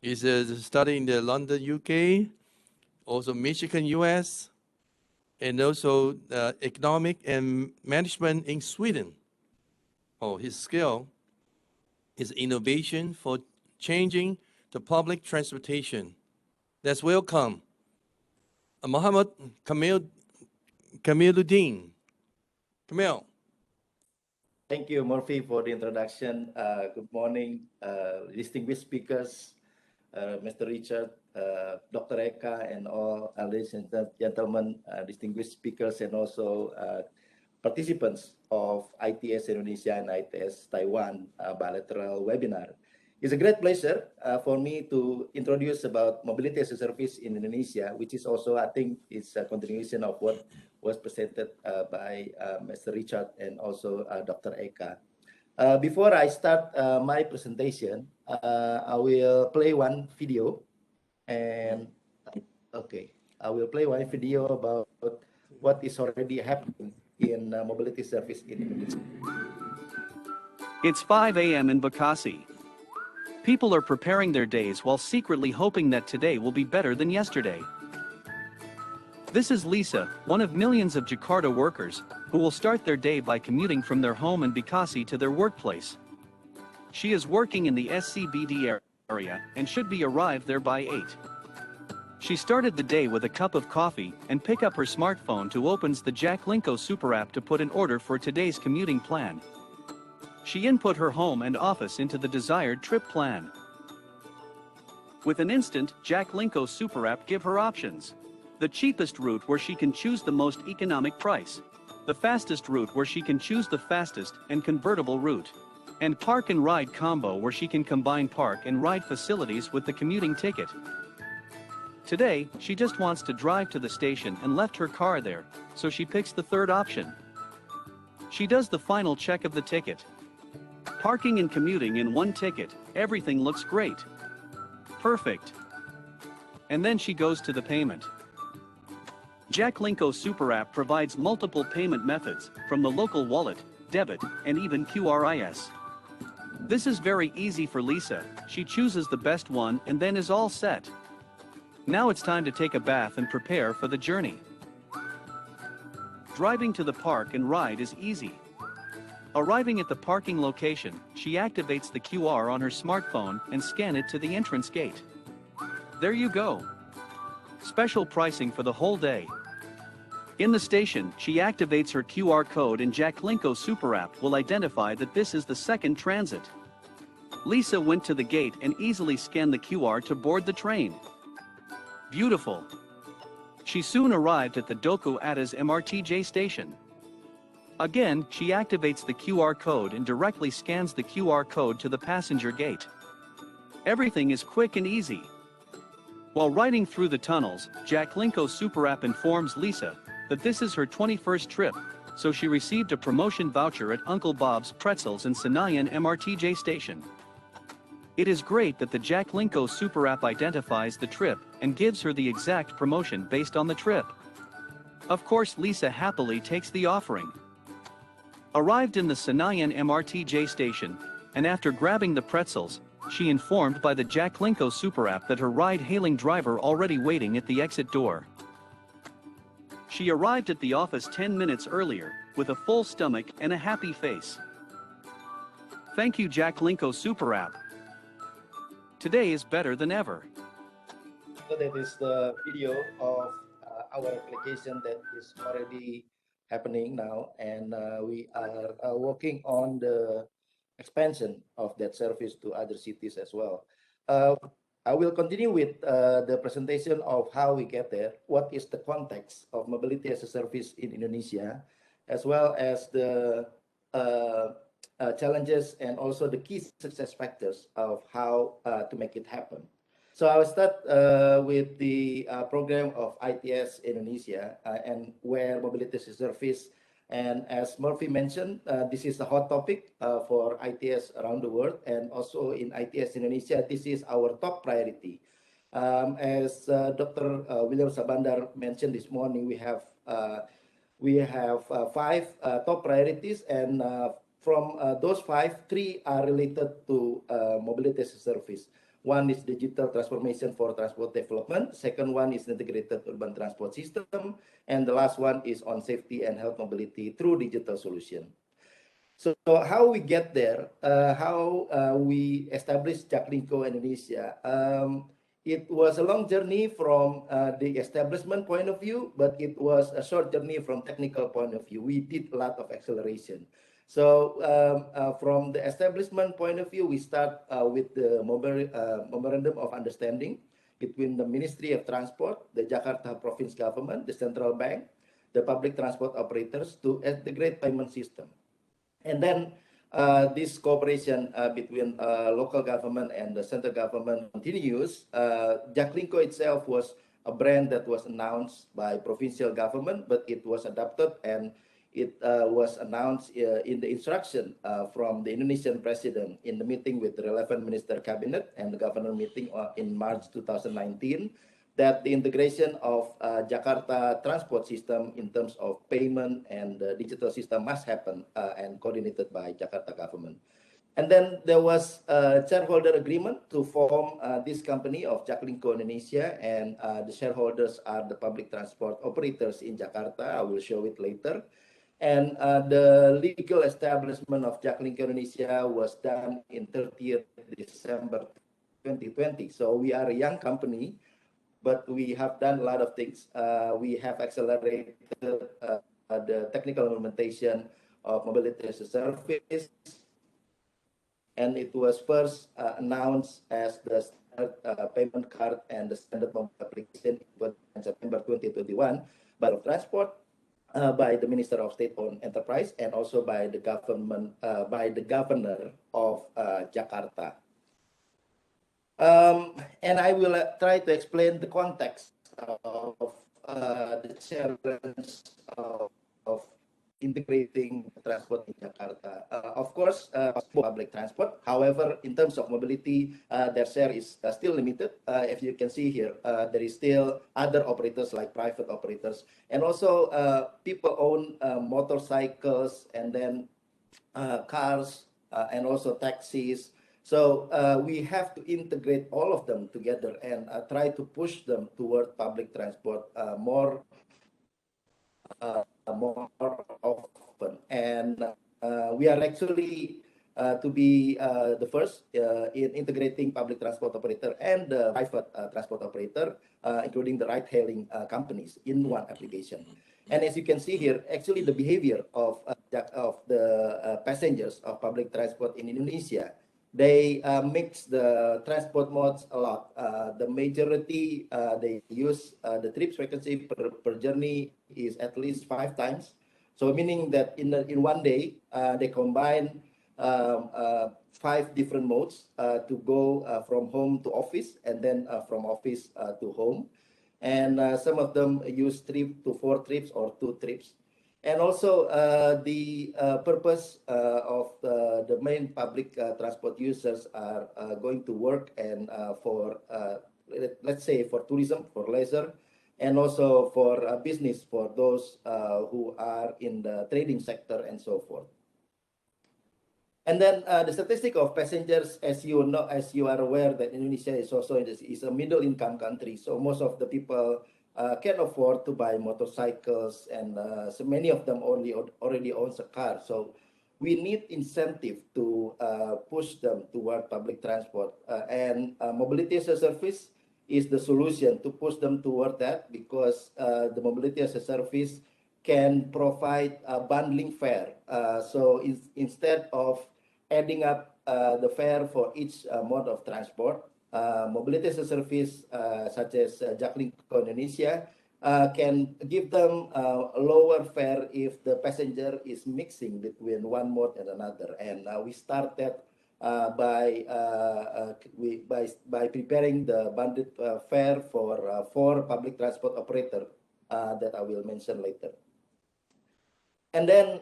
He's studying in the London, UK, also Michigan, US, and also economic and management in Sweden. Oh, his skill is innovation for changing the public transportation. Let's welcome Muhammad Kamiluddin. Kamil. Thank you, Murphy, for the introduction. Good morning, distinguished speakers, Mr. Richard, Dr. Eka, and all ladies and gentlemen, distinguished speakers, and also participants of ITS Indonesia and ITS Taiwan bilateral webinar. It's a great pleasure for me to introduce about mobility as a service in Indonesia, which is also, I think, is a continuation of what was presented by Mr. Richard and also Dr. Eka. Before I start my presentation, I will play one video. And okay, I will play one video about what is already happening in mobility service in Indonesia. It's 5 a.m. in Bekasi. People are preparing their days while secretly hoping that today will be better than yesterday. This is Lisa, one of millions of Jakarta workers, who will start their day by commuting from their home in Bekasi to their workplace. She is working in the SCBD area and should be arrived there by 8. She started the day with a cup of coffee and pick up her smartphone to opens the Jalinko super app to put an order for today's commuting plan. She input her home and office into the desired trip plan. With an instant, Jalinko super app give her options. The cheapest route where she can choose the most economic price. The fastest route where she can choose the fastest and convertible route. And park and ride combo where she can combine park and ride facilities with the commuting ticket. Today, she just wants to drive to the station and left her car there, so she picks the third option. She does the final check of the ticket. Parking and commuting in one ticket, everything looks great. Perfect. And then she goes to the payment. Jalinko super app provides multiple payment methods, from the local wallet, debit, and even QRIS. This is very easy for Lisa. She chooses the best one and then is all set. Now it's time to take a bath and prepare for the journey. Driving to the park and ride is easy. Arriving at the parking location, she activates the QR on her smartphone and scan it to the entrance gate. There you go. Special pricing for the whole day. In the station, she activates her QR code and Jalinko super app will identify that this is the second transit. Lisa went to the gate and easily scanned the QR to board the train. Beautiful. She soon arrived at the Duku Atas MRTJ station. Again, she activates the QR code and directly scans the QR code to the passenger gate. Everything is quick and easy. While riding through the tunnels, Jalinko super app informs Lisa that this is her 21st trip, so she received a promotion voucher at Uncle Bob's Pretzels in Senayan MRTJ station. It is great that the Jalinko super app identifies the trip and gives her the exact promotion based on the trip. Of course, Lisa happily takes the offering. Arrived in the Senayan MRTJ station, and after grabbing the pretzels, she informed by the Jalinko super app that her ride-hailing driver already waiting at the exit door. She arrived at the office 10 minutes earlier, with a full stomach and a happy face. Thank you, Jalinko super app. Today is better than ever. So that is the video of our application that is already happening now, and we are working on the expansion of that service to other cities as well. I will continue with the presentation of how we get there, what is the context of mobility as a service in Indonesia, as well as the challenges and also the key success factors of how to make it happen. So I will start with the program of ITS Indonesia and where mobility as a service. And as Murphy mentioned, this is a hot topic for ITS around the world, and also in ITS Indonesia, this is our top priority. As Dr. William Sabandar mentioned this morning, we have 5 top priorities, and from those 5, 3 are related to mobility as a service. One is digital transformation for transport development. Second one is integrated urban transport system. And the last one is on safety and health mobility through digital solution. So how we get there, how we established Jalinko Indonesia. It was a long journey from the establishment point of view, but it was a short journey from technical point of view. We did a lot of acceleration. So from the establishment point of view, we start with the memorandum of understanding between the Ministry of Transport, the Jakarta Province Government, the Central Bank, the public transport operators to integrate payment system. And then this cooperation between local government and the central government continues. Jalinko itself was a brand that was announced by provincial government, but it was adopted and it was announced in the instruction from the Indonesian president in the meeting with the relevant minister cabinet and the governor meeting in March 2019, that the integration of Jakarta transport system in terms of payment and digital system must happen and coordinated by Jakarta government. And then there was a shareholder agreement to form this company of Jalinko Indonesia, and the shareholders are the public transport operators in Jakarta. I will show it later. And the legal establishment of Jalinko Indonesia was done in 30th December 2020. So we are a young company, but we have done a lot of things. We have accelerated the technical implementation of mobility as a service, and it was first announced as the standard payment card and the standard mobile application in September 2021 by the transport, by the Minister of State-owned Enterprise, and also by the government, by the governor of Jakarta. And I will try to explain the context of the challenge of integrating transport in Jakarta. Of course, public transport. However, in terms of mobility, their share is still limited. If you can see here, there is still other operators like private operators, and also people own motorcycles, and then cars, and also taxis. So we have to integrate all of them together and try to push them toward public transport more often. And we are actually to be the first in integrating public transport operator and private transport operator, including the ride-hailing companies in one application. And as you can see here, actually the behavior of the passengers of public transport in Indonesia, they mix the transport modes a lot. The majority, they use the trips frequency per journey is at least 5 times. So meaning that in one day, they combine 5 different modes to go from home to office, and then from office to home. And some of them use 3 to 4 trips or 2 trips. And also the purpose of the main public transport users are going to work and for, let's say, for tourism, for leisure, and also for business, for those who are in the trading sector and so forth. And then the statistic of passengers, as you know, as you are aware, that Indonesia is also is a middle income country. So most of the people can afford to buy motorcycles, and so many of them already owns a car. So we need incentive to push them toward public transport, and mobility as a service is the solution to push them toward that, because the mobility as a service can provide a bundling fare. So instead of adding up the fare for each mode of transport, mobility as a service such as Jalinko Indonesia can give them a lower fare if the passenger is mixing between one mode and another. And we started by preparing the bundled fare for 4 public transport operator that I will mention later. And then,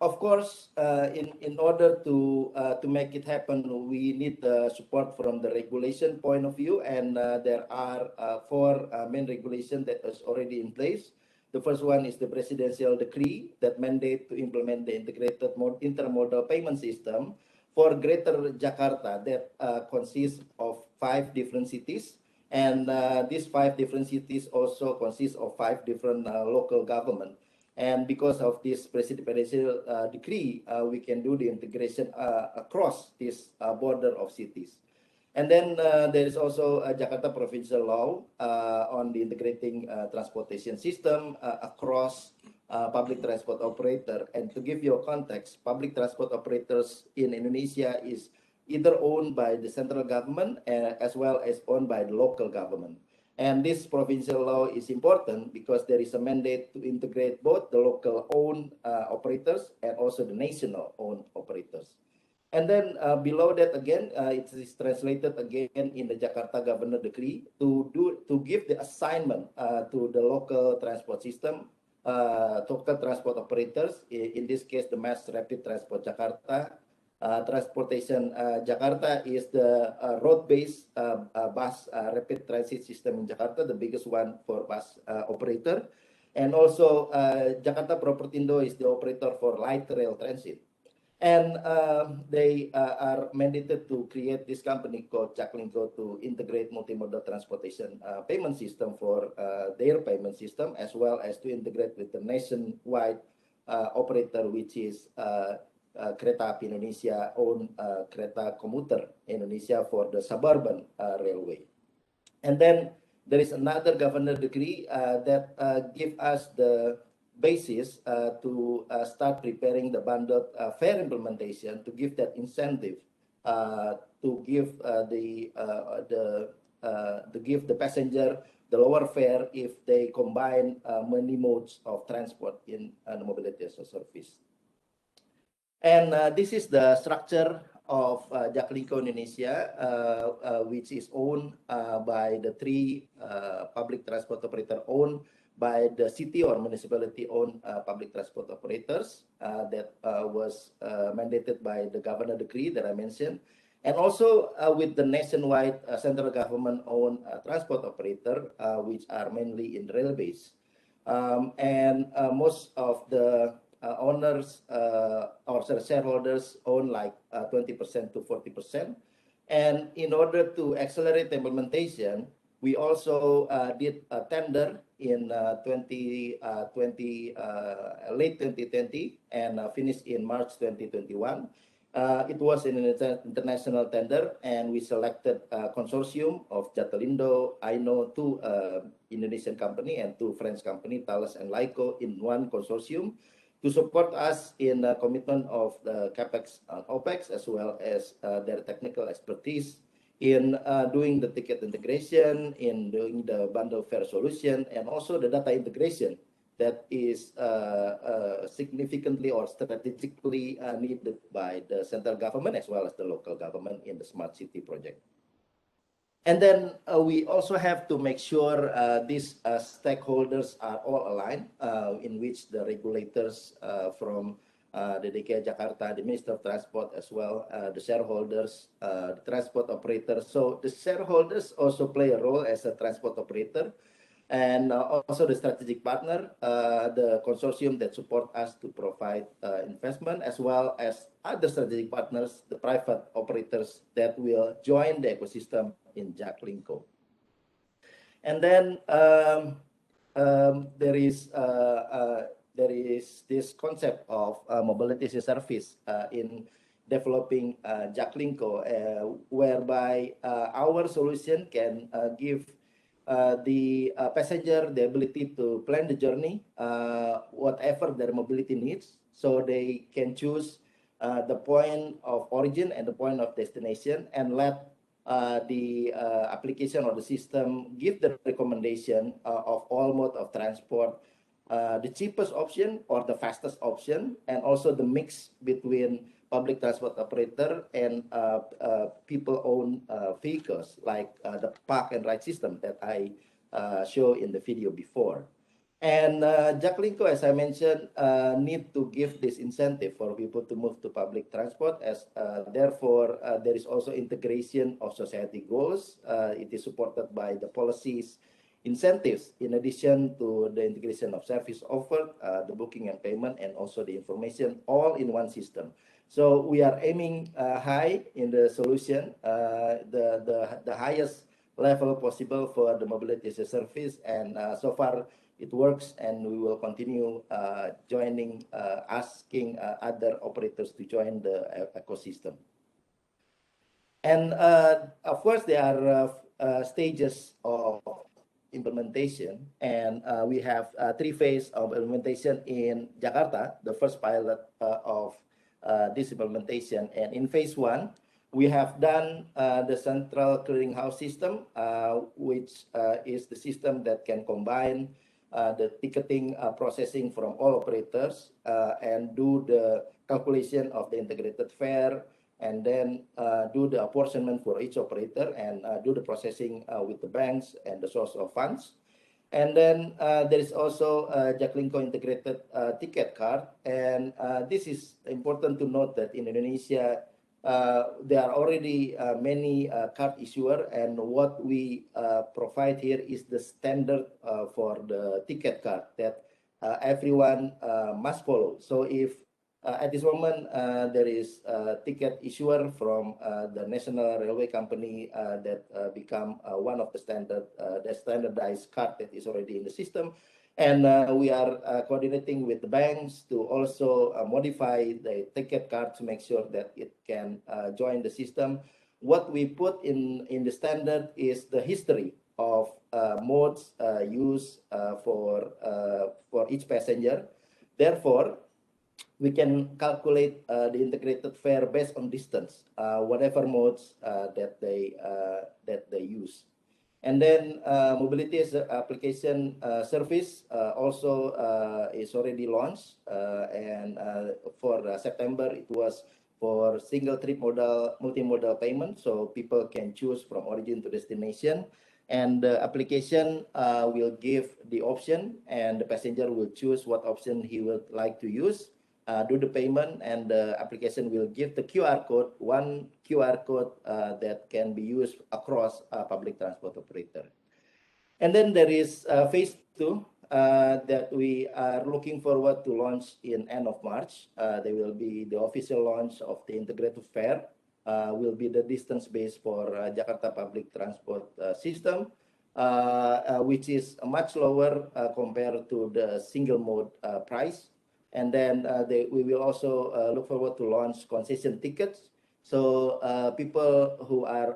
of course, in order to make it happen, we need support from the regulation point of view, and there are 4 main regulations that is already in place. The first one is the presidential decree that mandate to implement the integrated intermodal payment system for Greater Jakarta that consists of 5 different cities, and these 5 different cities also consist of 5 different local government. And because of this presidential decree, we can do the integration across this border of cities. And then there is also a Jakarta provincial law on the integrating transportation system across public transport operator. And to give you a context, public transport operators in Indonesia is either owned by the central government as well as owned by the local government. And this provincial law is important because there is a mandate to integrate both the local owned operators and also the national owned operators. And then below that again, it is translated again in the Jakarta Governor Decree to give the assignment to the local transport system, local transport operators. In this case, the Mass Rapid Transport Jakarta. Transportation Jakarta is the road-based bus rapid transit system in Jakarta, the biggest one for bus operator. And also Jakarta Propertindo is the operator for light rail transit. And they are mandated to create this company called Jalinko to integrate multimodal transportation payment system for their payment system, as well as to integrate with the nationwide operator, which is Kereta Api Indonesia own Kereta Komuter Indonesia for the suburban railway. And then there is another governor decree that give us the basis to start preparing the bundled fare implementation to give that incentive to give the passenger the lower fare if they combine many modes of transport in the mobility as a service. And this is the structure of Jalinko Indonesia, which is owned by the three public transport operator owned by the city or municipality owned public transport operators that was mandated by the governor decree that I mentioned, and also with the nationwide central government owned transport operator, which are mainly in railways. And most of the owners or shareholders own like 20% to 40%. And in order to accelerate the implementation, we also did a tender in late 2020 and finished in March 2021. It was an international tender, and we selected a consortium of Jatelindo, Aino, two Indonesian company and two French company, Thales and Laiko, in one consortium to support us in the commitment of the CapEx and OpEx, as well as their technical expertise in doing the ticket integration, in doing the bundle fare solution, and also the data integration that is significantly or strategically needed by the central government as well as the local government in the smart city project. And then we also have to make sure these stakeholders are all aligned, in which the regulators from the DKI Jakarta, the Minister of Transport, as well the shareholders, the transport operators. So the shareholders also play a role as a transport operator, and also the strategic partner, the consortium that support us to provide investment, as well as other strategic partners, the private operators that will join the ecosystem in Jalinko. And then there is this concept of mobility as a service in developing Jalinko, whereby our solution can give the passenger the ability to plan the journey, whatever their mobility needs, so they can choose the point of origin and the point of destination, and let the application or the system give the recommendation of all mode of transport, the cheapest option or the fastest option, and also the mix between public transport operator and people-owned vehicles, like the park and ride system that I showed in the video before. And Jalinko, as I mentioned, need to give this incentive for people to move to public transport, as therefore there is also integration of society goals. It is supported by the policies, incentives, in addition to the integration of service offered, the booking and payment, and also the information, all in one system. So we are aiming high in the solution, the highest level possible for the mobility as a service, and so far it works, and we will continue joining, asking other operators to join the ecosystem. And of course, there are stages of implementation, and we have 3 phases of implementation in Jakarta, the first pilot of this implementation. And in phase 1, We have done the central clearinghouse system, which is the system that can combine the ticketing processing from all operators and do the calculation of the integrated fare, and then do the apportionment for each operator and do the processing with the banks and the source of funds. And then there is also Jalinko integrated ticket card. And this is important to note that in Indonesia, there are already many card issuer, and what we provide here is the standard for the ticket card that everyone must follow. So if at this moment there is a ticket issuer from the national railway company that become one of the standardized card that is already in the system, and we are coordinating with the banks to also modify the ticket card to make sure that it can join the system. What we put in the standard is the history of modes used for each passenger. Therefore, we can calculate the integrated fare based on distance, whatever modes that they use. And then mobility as an application service also is already launched, and for September it was for single trip modal, multimodal payment, so people can choose from origin to destination, and the application will give the option, and the passenger will choose what option he would like to use. Do the payment, and the application will give the QR code, one QR code that can be used across public transport operator. And then there is phase 2 that we are looking forward to launch in end of March. There will be the official launch of the integrated fare, will be the distance base for Jakarta public transport system, which is much lower compared to the single mode price. And then we will also look forward to launch concession tickets. So people who are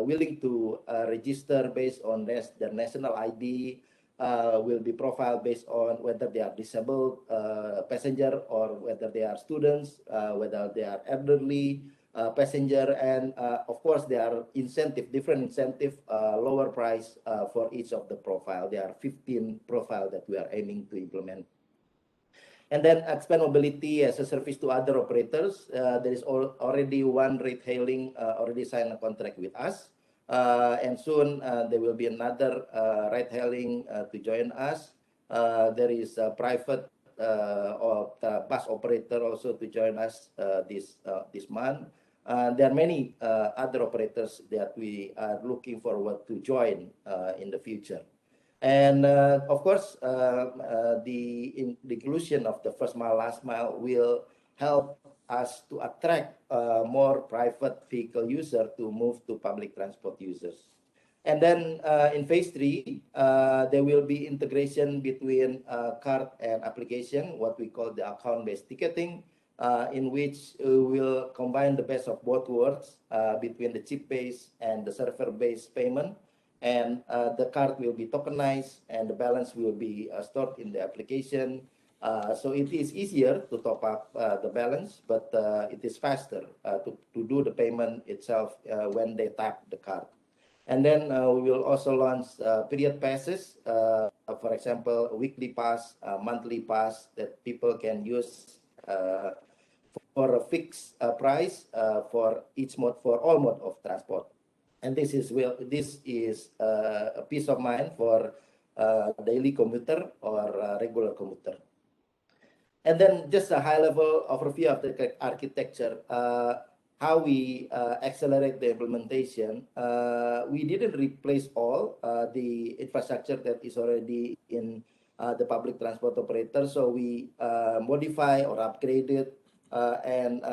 willing to register based on their national ID will be profiled based on whether they are disabled passenger or whether they are students, whether they are elderly passenger, and of course there are different incentive, lower price for each of the profile. There are 15 profile that we are aiming to implement. And then expand mobility as a service to other operators. There is already one ride-hailing already signed a contract with us. And soon there will be another ride-hailing to join us. There is a private bus operator also to join us this month. There are many other operators that we are looking forward to join in the future. And of course, the inclusion of the first mile, last mile will help us to attract more private vehicle users to move to public transport users. And then in phase 3, there will be integration between card and application, what we call the account-based ticketing, in which we will combine the best of both worlds between the chip-based and the server-based payment. And the card will be tokenized, and the balance will be stored in the application. So it is easier to top up the balance, but it is faster to do the payment itself when they tap the card. And then we will also launch period passes, for example, a weekly pass, monthly pass that people can use for a fixed price for each mode, for all mode of transport. And this is a peace of mind for daily commuter or regular commuter. And then just a high-level overview of the architecture, how we accelerate the implementation. We didn't replace all the infrastructure that is already in the public transport operator, so we modify or upgraded. And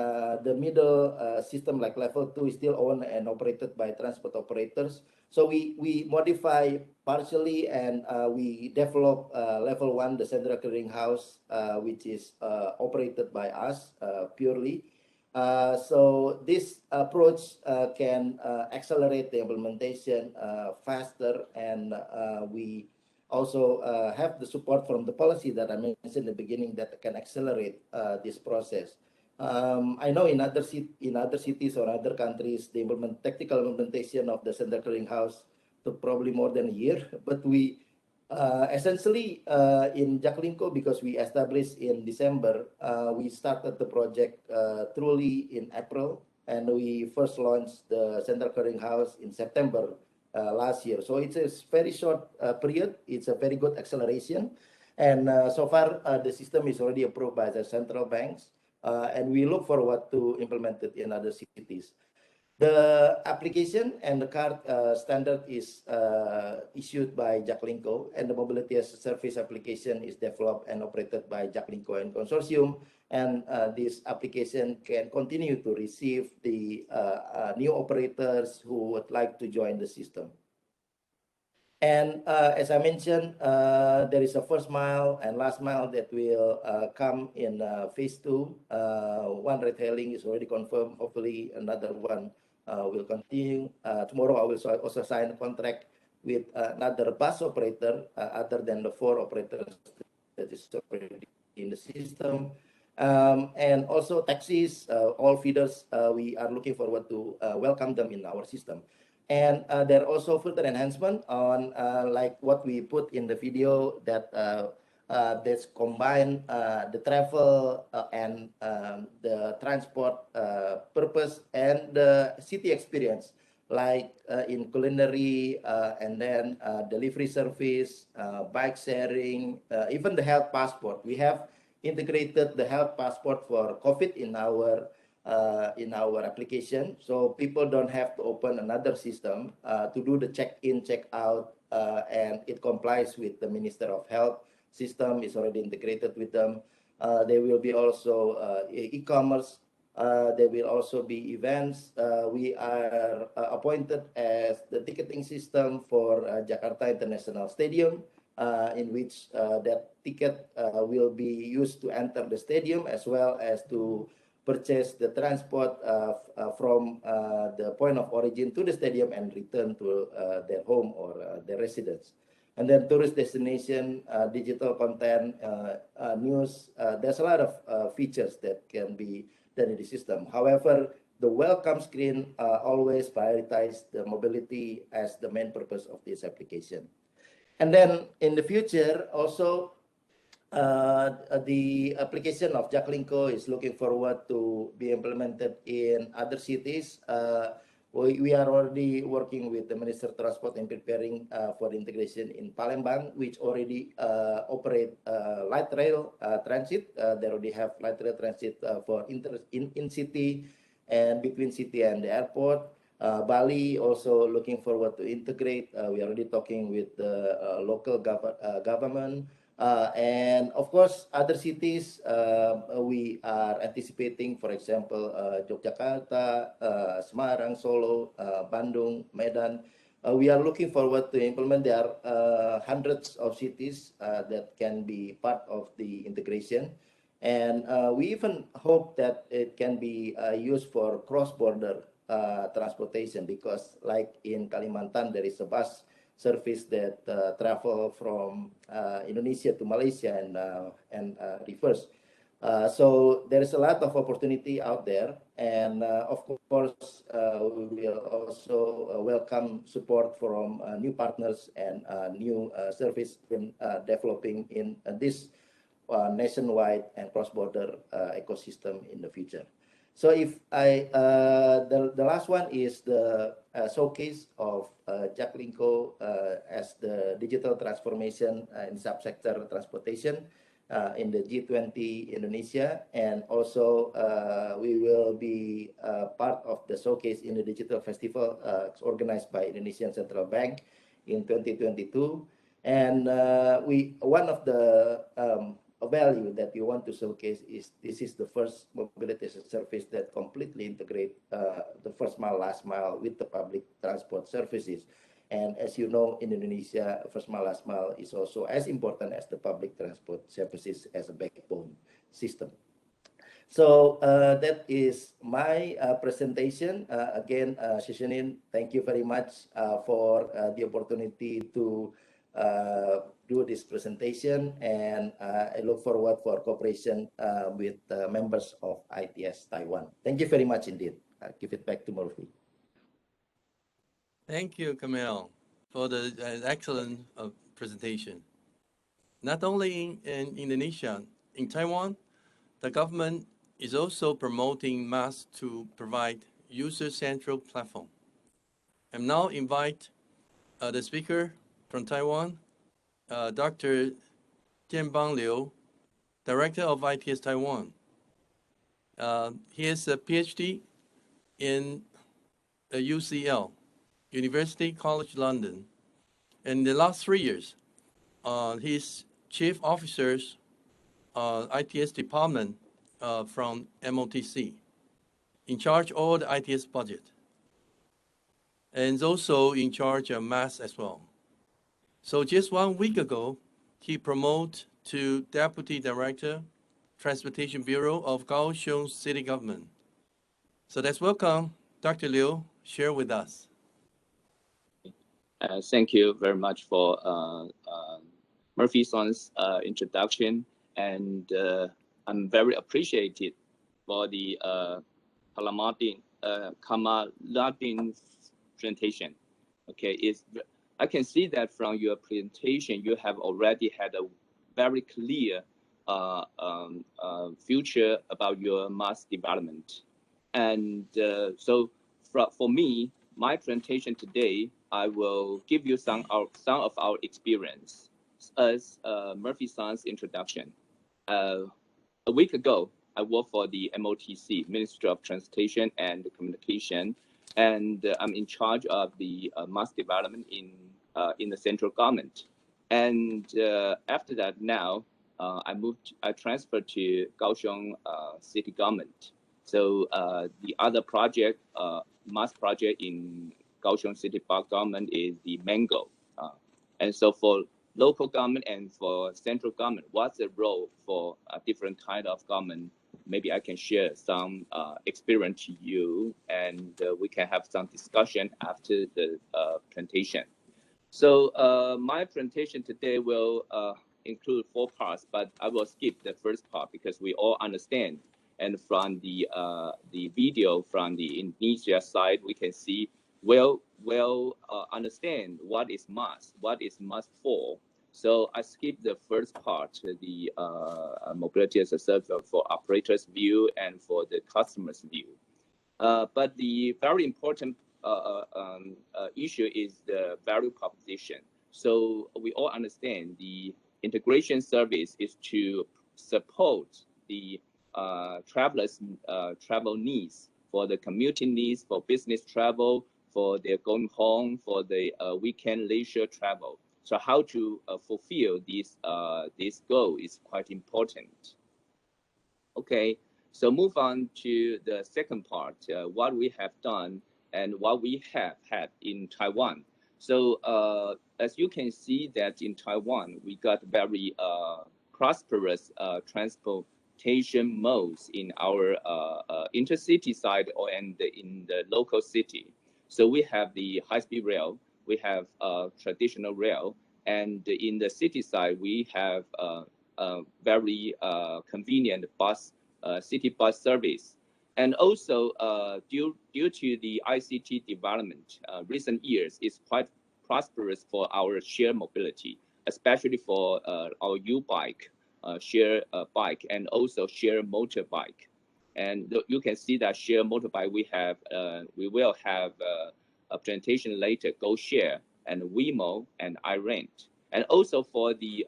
the middle system, like level 2, is still owned and operated by transport operators. So we modify partially, and we develop level 1, the central clearinghouse, which is operated by us purely. So this approach can accelerate the implementation faster, and we also have the support from the policy that I mentioned in the beginning that can accelerate this process. I know in other cities or other countries, the technical implementation of the central clearinghouse took probably more than a year. But we essentially in Jalinko, because we established in December, we started the project truly in April, and we first launched the central clearinghouse in September last year. So it's a very short period. It's a very good acceleration, and so far the system is already approved by the central banks. And we look forward to implement it in other cities. The application and the card standard is issued by Jalinko, and the mobility as a service application is developed and operated by Jalinko and consortium. And this application can continue to receive the new operators who would like to join the system. And as I mentioned, there is a first mile and last mile that will come in phase 2. One retailing is already confirmed. Hopefully, another one will continue. Tomorrow, I will also sign a contract with another bus operator other than the 4 operators that is already in the system. And also taxis, all feeders, we are looking forward to welcome them in our system. And there are also further enhancement on like what we put in the video that that's combine the travel and the transport purpose and the city experience, like in culinary and then delivery service, bike sharing, even the health passport. We have integrated the health passport for COVID in our application, so people don't have to open another system to do the check-in, check-out, and it complies with the Minister of Health system. Is already integrated with them. There will be also e-commerce. There will also be events. We are appointed as the ticketing system for Jakarta International Stadium, in which that ticket will be used to enter the stadium as well as to purchase the transport from the point of origin to the stadium and return to their home or their residence. And then tourist destination, digital content, news. There's a lot of features that can be done in the system. However, the welcome screen always prioritize the mobility as the main purpose of this application. And then in the future, also, the application of Jalinko is looking forward to be implemented in other cities. We are already working with the Minister of Transport and preparing for integration in Palembang, which already operate light rail transit. They already have light rail transit for in city and between city and the airport. Bali also looking forward to integrate. We are already talking with the local government. And of course, other cities we are anticipating, for example, Yogyakarta, Semarang, Solo, Bandung, Medan. We are looking forward to implement. There are hundreds of cities that can be part of the integration. And we even hope that it can be used for cross-border transportation, because like in Kalimantan, there is a bus service that travel from Indonesia to Malaysia and reverse. So there is a lot of opportunity out there, and of course we will also welcome support from new partners and new service in developing in this nationwide and cross-border ecosystem in the future. So if the last one is the showcase of Jalinko as the digital transformation in subsector transportation in the G20 Indonesia, and also we will be part of the showcase in the digital festival organized by Indonesian Central Bank in 2022. And one of the value that we want to showcase is this is the first mobility as a service that completely integrate the first mile, last mile with the public transport services. And as you know, in Indonesia, first mile, last mile is also as important as the public transport services as a backbone system. So that is my presentation. Again, Shishinin, thank you very much for the opportunity to do this presentation, and I look forward for cooperation with members of ITS Taiwan. Thank you very much indeed. I'll give it back to Murphy. Thank you, Kamel, for the excellent presentation. Not only in Indonesia, in Taiwan, the government is also promoting MaaS to provide user-central platform. I now invite the speaker from Taiwan, Dr. Jianbang Liu, Director of ITS Taiwan. He has a PhD in UCL, University College London. In the last 3 years, he's chief officers ITS department from MOTC, in charge of all the ITS budget, and also in charge of MaaS as well. So just 1 week ago, he promoted to Deputy Director, Transportation Bureau of Kaohsiung City Government. So let's welcome Dr. Liu, share with us. Thank you very much for Murphy-san's introduction, and I'm very appreciated for the Kamaluddin's presentation. Okay, I can see that from your presentation, you have already had a very clear future about your MaaS development. And so for me, my presentation today, I will give you some of our experience as Murphy-san's introduction. A week ago, I worked for the MOTC, Ministry of Transportation and Communication, and I'm in charge of the MaaS development in the central government. And after that, now I transferred to Kaohsiung city government. So the other project, MaaS project in Kaohsiung City Park government is the Mango. And so for local government and for central government, what's the role for a different kind of government? Maybe I can share some experience to you, and we can have some discussion after the presentation. So my presentation today will include 4 parts, but I will skip the first part because we all understand. And from the video from the Indonesia side, we can see understand what is MaaS, what is MaaS for. So I skip the first part, the mobility as a service for operators view and for the customers view. But the very important issue is the value proposition. So we all understand the integration service is to support the travelers' travel needs, for the commuting needs, for business travel, for their going home, for the weekend leisure travel. So how to fulfill this goal is quite important. Okay, so move on to the second part, what we have done and what we have had in Taiwan. So as you can see that in Taiwan, we got very prosperous transportation modes in our intercity side and in the local city. So we have the high-speed rail, we have traditional rail, and in the city side, we have very convenient city bus service. And also, due to the ICT development, recent years, it's quite prosperous for our shared mobility, especially for our U-bike, share bike, and also share motorbike. And you can see that share motorbike, we will have a presentation later, Gosha and Wemo and iRent. And also for the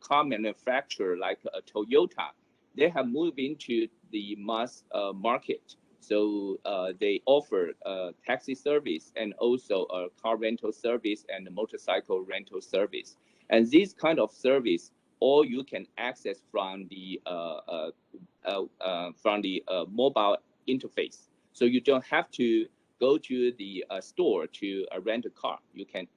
car manufacturer like Toyota, they have moved into the MaaS market. So they offer taxi service and also a car rental service and a motorcycle rental service. And this kind of service, all you can access from the mobile interface. So you don't have to go to the store to rent a car. You can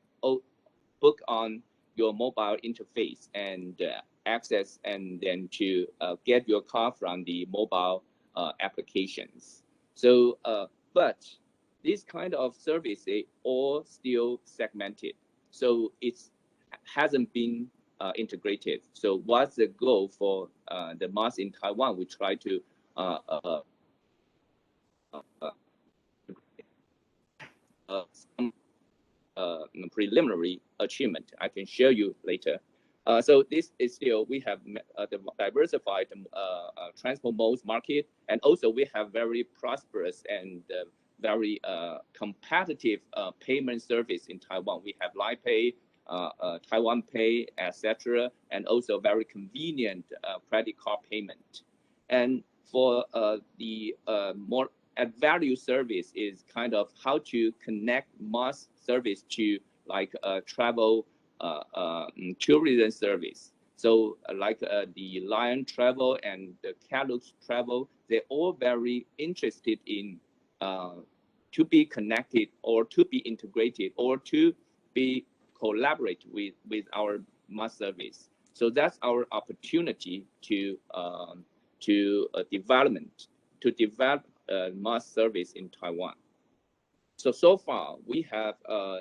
book on your mobile interface and access and then to get your car from the mobile applications. So, but this kind of service, they all still segmented. so it hasn't been integrated. So what's the goal for the MaaS in Taiwan? We try to some preliminary achievement I can share you later. So this is still, we have the diversified transport modes market, and also we have very prosperous and very competitive payment service in Taiwan. We have Line Pay, Taiwan Pay, etc., and also very convenient credit card payment. And for the more add value service is kind of how to connect MaaS service to like travel tourism service. So like the Lion Travel and the Calux Travel, they're all very interested in to be connected or to be integrated or to be collaborate with our MaaS service. So that's our opportunity to develop MaaS service in Taiwan. So far we have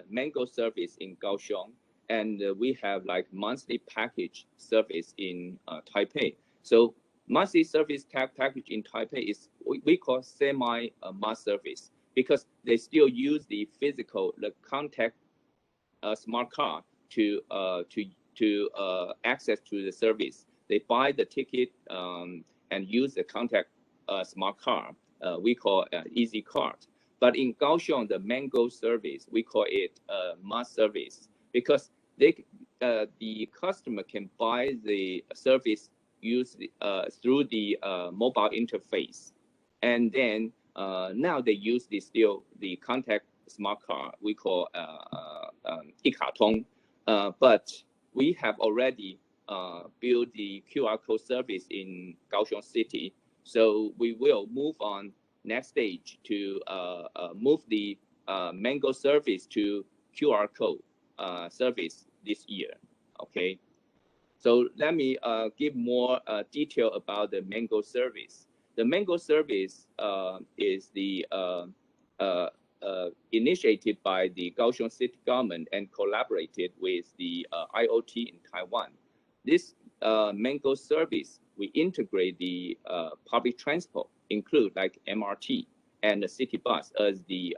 Mango service in Kaohsiung, and we have like monthly package service in Taipei. So monthly service package in Taipei is we call semi MaaS service, because they still use the contact smart card to access to the service. They buy the ticket and use the contact smart card. We call easy card. But in Kaohsiung, the Mango service, we call it MaaS service, because the customer can buy the service through the mobile interface, and then now they use the contact smart card. We call Ikatong, but we have already built the QR code service in Kaohsiung City. So we will move on next stage to move the Mango service to QR code service this year. Okay, so let me give more detail about the Mango service. The Mango service is the initiated by the Kaohsiung City government and collaborated with the IoT in Taiwan. This Mango service, we integrate the public transport, include like MRT and the city bus as the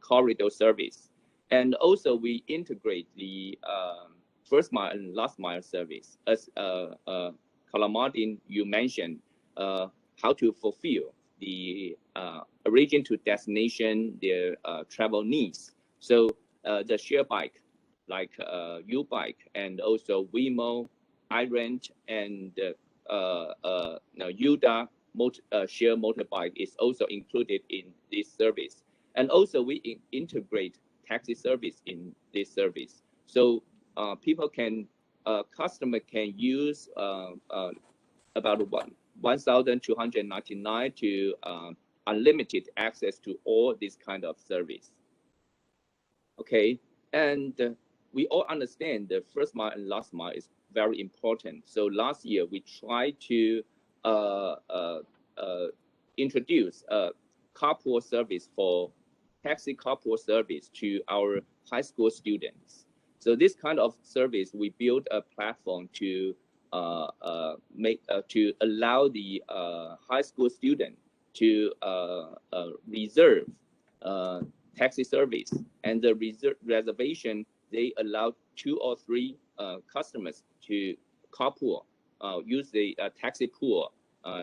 corridor service. And also we integrate the first mile and last mile service, as Kalamadin, you mentioned how to fulfill the origin to destination, their travel needs. So the share bike, like U-Bike, and also Wemo, iRent, and Yuda share motorbike is also included in this service. And also we integrate taxi service in this service. So people can, customer can use about 1,299 to unlimited access to all this kind of service. Okay, and we all understand the first mile and last mile is very important. So last year we tried to introduce a carpool service for taxi carpool service to our high school students. So this kind of service, we built a platform to to allow the high school student to reserve taxi service, and the reservation, they allow 2 or 3 customers to carpool, use the taxi pool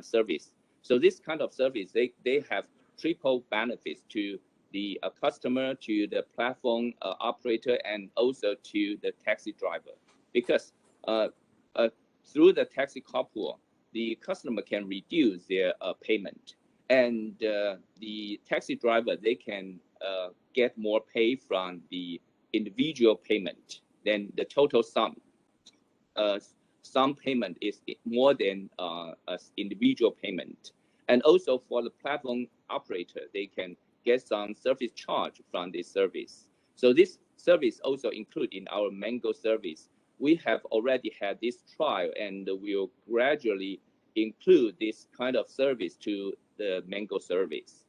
service. So this kind of service, they have triple benefits to the customer, to the platform operator, and also to the taxi driver, because through the taxi carpool, the customer can reduce their payment, and the taxi driver, they can get more pay from the individual payment than the total sum. Some payment is more than individual payment. And also for the platform operator, they can get some service charge from this service. So this service also included in our Mango service. We have already had this trial, and we'll gradually include this kind of service to the Mango service.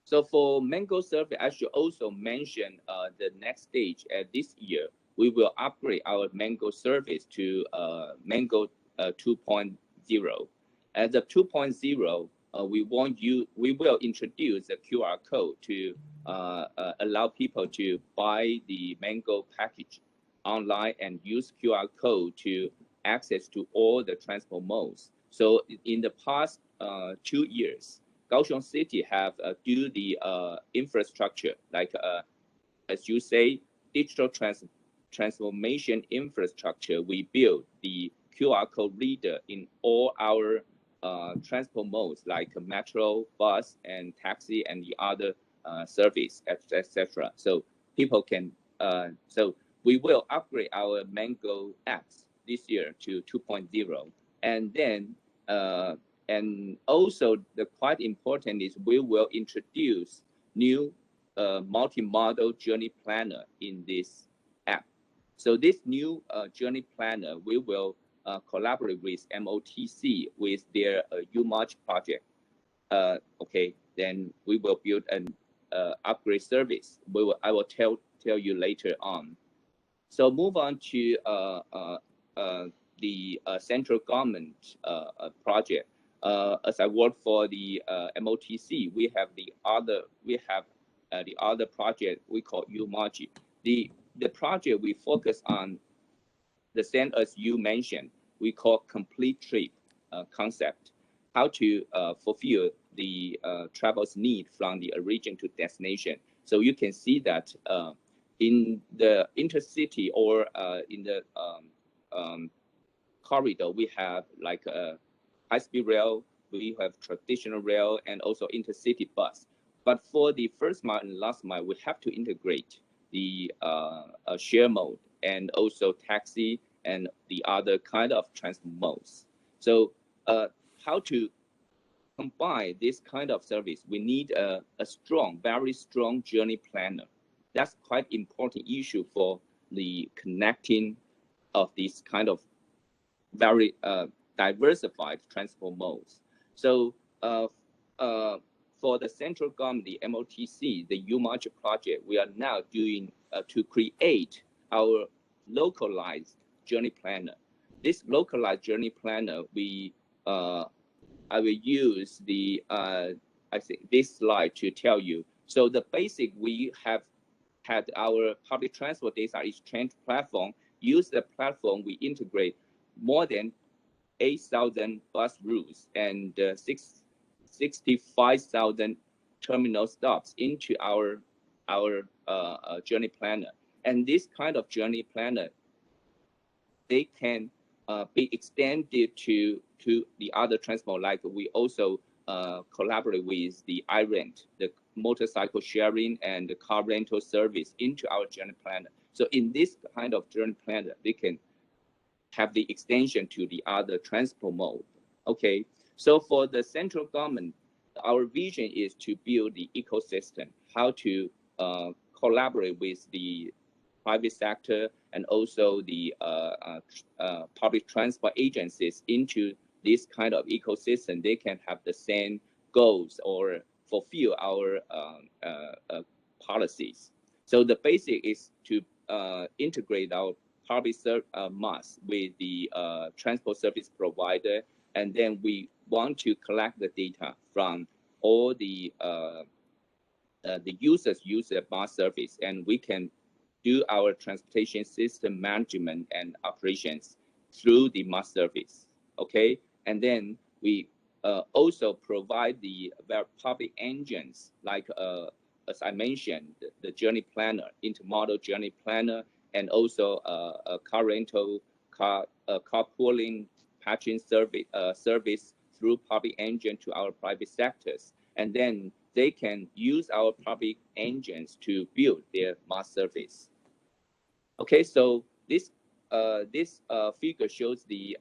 So for Mango service, I should also mention the next stage. This year, we will upgrade our Mango service to Mango 2.0. At the 2.0, we will introduce a QR code to allow people to buy the Mango package online and use QR code to access to all the transport modes. So in the past 2 years, Kaohsiung City have do the infrastructure, like as you say, digital transformation infrastructure. We build the QR code reader in all our transport modes, like metro, bus, and taxi, and the other service, etc. So people can. So we will upgrade our Mango apps this year to 2.0, and then. And also, the quite important is we will introduce new multi-modal journey planner in this app. So this new journey planner, we will collaborate with MOTC with their UMarch project. Okay, then we will build an upgrade service. I will tell you later on. So move on to the central government project. As I work for the MOTC, we have the other project we call UMarch. The project we focus on the same as you mentioned. We call complete trip concept. How to fulfill the travel's need from the origin to destination. So you can see that in the intercity or in the corridor, we have like a high-speed rail, we have traditional rail, and also intercity bus. But for the first mile and last mile, we have to integrate the share mode and also taxi and the other kind of transport modes. So how to combine this kind of service? We need a strong, very strong journey planner. That's quite important issue for the connecting of this kind of very diversified transport modes. So for the central government, the MOTC, the UMarch project, we are now doing to create our localized journey planner. This localized journey planner, I will use the I think this slide to tell you. So the basic, we have had our public transport data exchange platform. Use the platform, we integrate more than 8,000 bus routes and 65,000 terminal stops into our journey planner. And this kind of journey planner, they can be extended to the other transport. Like we also collaborate with the iRent, the motorcycle sharing and the car rental service into our journey planner. So in this kind of journey planner, they can have the extension to the other transport mode. Okay, so for the central government, our vision is to build the ecosystem, how to collaborate with the private sector and also the public transport agencies into this kind of ecosystem. They can have the same goals or fulfill our policies. So the basic is to integrate our public mass with the transport service provider, and then we want to collect the data from all the users use the bus service, and we can do our transportation system management and operations through the mass service. Okay, and then we also provide the public engines like as I mentioned, the journey planner, intermodal journey planner, and also a car rental, carpooling, patching service through public engine to our private sectors. And then they can use our public engines to build their mass service. Okay, so this figure shows the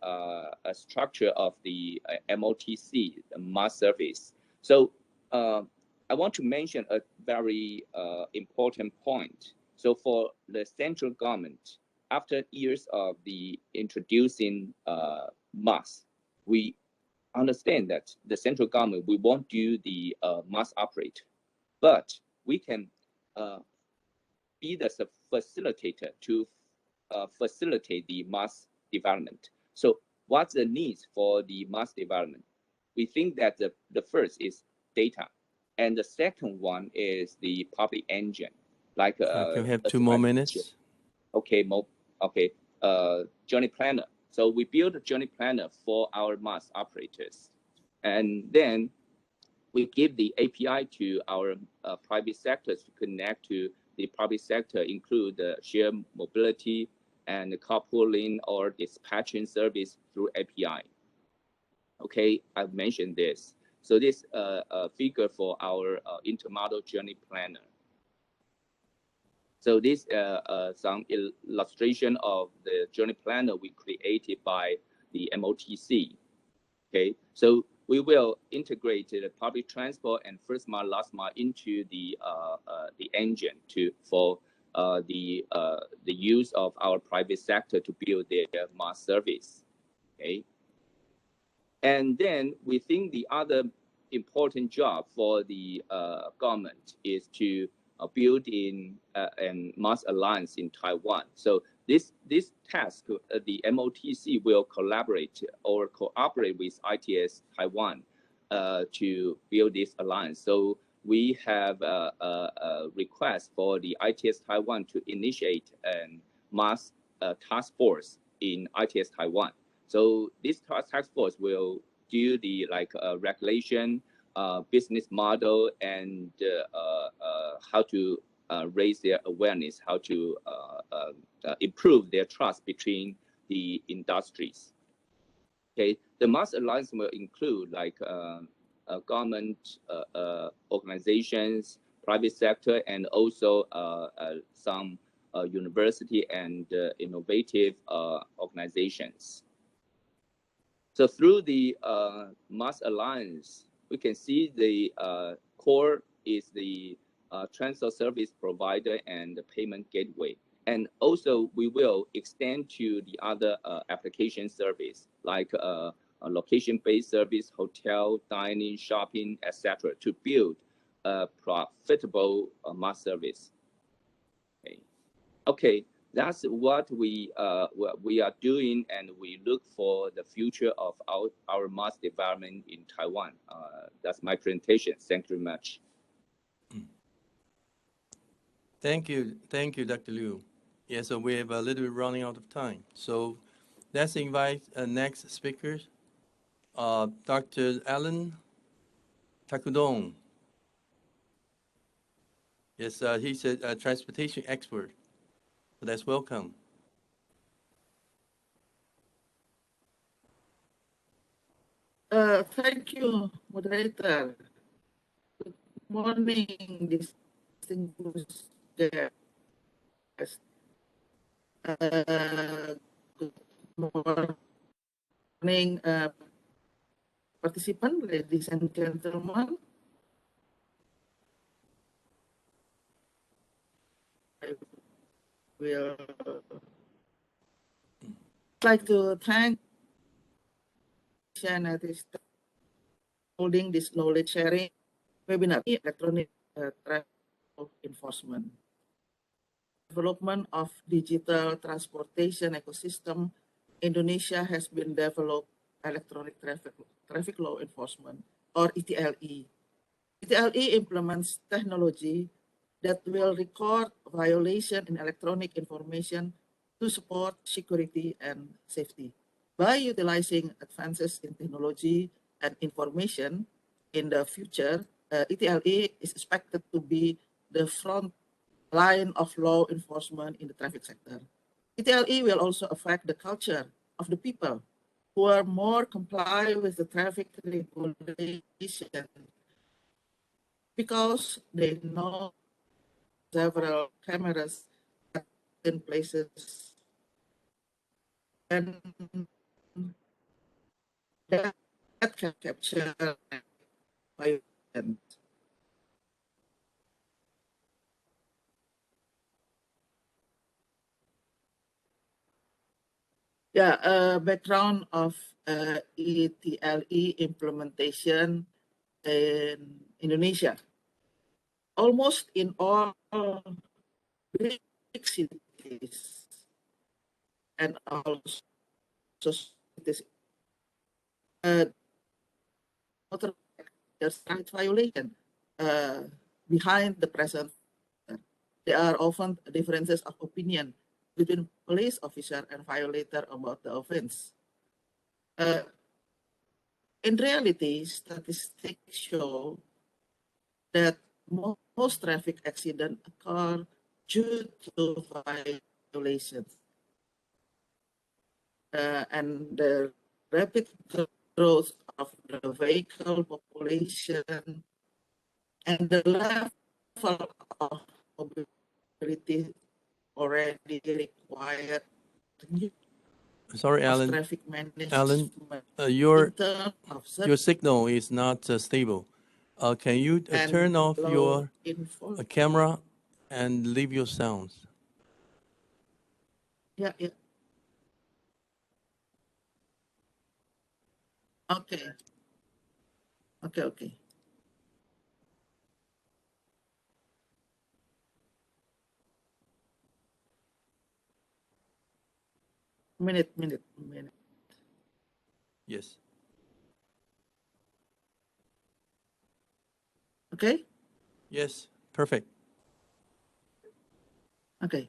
structure of the MOTC, the mass service. So I want to mention a very important point. So for the central government, after years of the introducing mass, we understand that the central government, we won't do the mass operate. but we can be the facilitator to facilitate the mass development. So what's the needs for the mass development? We think that the first is data, and the second one is the public engine. Like can we have 2 more minutes? Okay, okay. Journey planner. So we build a journey planner for our mass operators, and then we give the API to our private sectors to connect to the public sector, include the shared mobility and carpooling or dispatching service through API. Okay, I've mentioned this. So this figure for our intermodal journey planner. So this some illustration of the journey planner we created by the MOTC. Okay, so we will integrate the public transport and first mile, last mile into the engine for the use of our private sector to build their mass service. Okay, and then we think the other important job for the government is to build in and mass alliance in Taiwan. So this task, the MOTC will collaborate or cooperate with ITS Taiwan to build this alliance. So we have a request for the ITS Taiwan to initiate a mass task force in ITS Taiwan. So this task force will do the regulation, business model, and how to raise their awareness, how to improve their trust between the industries. Okay, the mass alliance will include government organizations, private sector, and also some university and innovative organizations. So through the mass alliance, we can see the core is the transfer service provider and the payment gateway. And also we will extend to the other application service like a location-based service, hotel, dining, shopping, etc. to build a profitable mass service. Okay. That's what we are doing, and we look for the future of our mass development in Taiwan. That's my presentation. Thank you very much. Thank you, Dr. Liu. Yeah, so we have a little bit running out of time. So let's invite next speaker, Dr. Alan Takudong. Yes, he's a transportation expert. So let's welcome. Thank you, moderator. Good morning, distinguished guests. Good morning, participants, ladies and gentlemen. I will like to thank holding this knowledge sharing webinar electronic travel enforcement. Development of digital transportation ecosystem, Indonesia has been developed electronic traffic law enforcement or ETLE. ETLE implements technology that will record violation in electronic information to support security and safety. By utilizing advances in technology and information in the future, ETLE is expected to be the front line of law enforcement in the traffic sector. ETLE will also affect the culture of the people who are more comply with the traffic regulation because they know several cameras in places and that can capture violence. Yeah, background of ETLE implementation in Indonesia. almost in all big cities and also cities, there's right violation behind the present. There are often differences of opinion between police officer and violator about the offense. In reality, statistics show that most traffic accidents occur due to violations. And the rapid growth of the vehicle population and the level of mobility already required Sorry, Alan. traffic management. Alan, your signal is not stable. Can you turn off your camera and leave your sounds? Yeah, yeah. Okay. Okay, okay. Minute. Yes. Okay? Yes, perfect. Okay.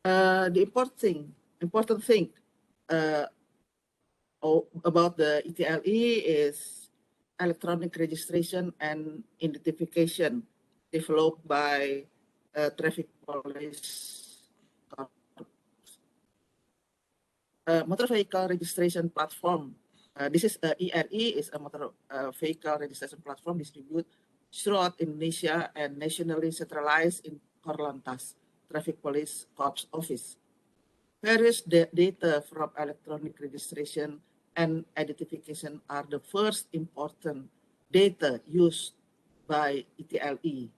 The important thing about the ETLE is electronic registration and identification developed by traffic police. Motor vehicle registration platform. This is ERE is a motor vehicle registration platform distributed throughout Indonesia and nationally centralized in Korlantas, Traffic Police Corps Office. Various data from electronic registration and identification are the first important data used by ETLE.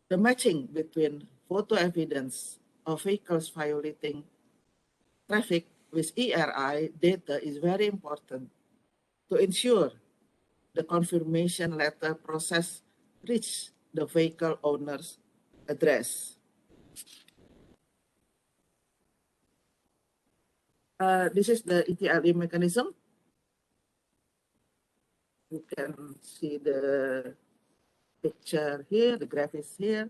The matching between photo evidence of vehicles violating traffic with ERI data is very important to ensure the confirmation letter process reach the vehicle owner's address. This is the ETLE mechanism. You can see the picture here, the graphics here.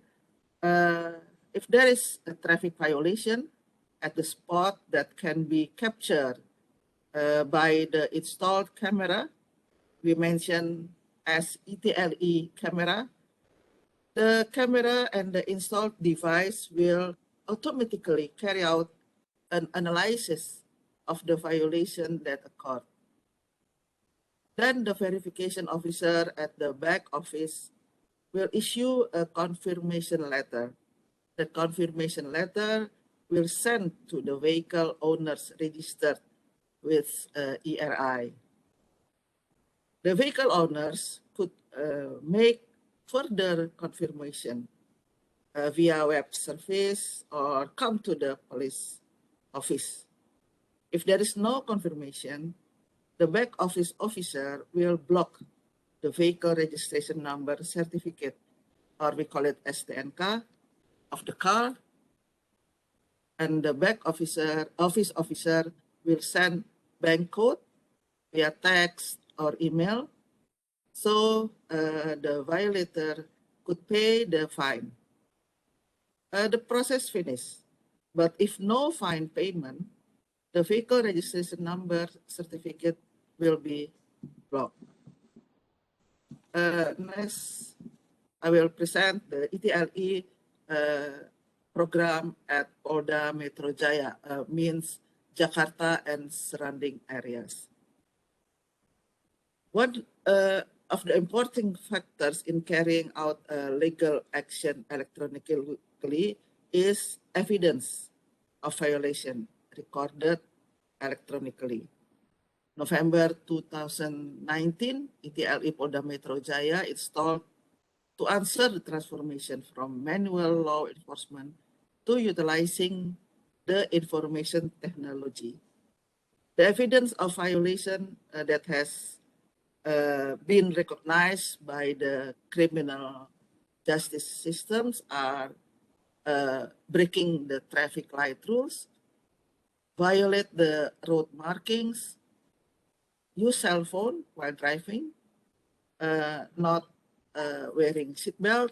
If there is a traffic violation at the spot that can be captured by the installed camera, we mentioned as ETLE camera, the camera and the installed device will automatically carry out an analysis of the violation that occurred. Then the verification officer at the back office will issue a confirmation letter. The confirmation letter will send to the vehicle owners registered with ERI. The vehicle owners could make further confirmation via web service or come to the police office. If there is no confirmation, the back office officer will block the vehicle registration number certificate, or we call it STNK, of the car, and the back office officer will send bank code via text or email, so the violator could pay the fine. The process finished, but if no fine payment, the vehicle registration number certificate will be blocked. Next, I will present the ETLE program at Polda Metro Jaya, means Jakarta and surrounding areas. One of the important factors in carrying out legal action electronically is evidence of violation recorded electronically. November 2019, ETLE Polda Metro Jaya installed to answer the transformation from manual law enforcement to utilizing the information technology. The evidence of violation that has been recognized by the criminal justice systems are breaking the traffic light rules, violate the road markings, use cell phone while driving, not wearing seatbelt,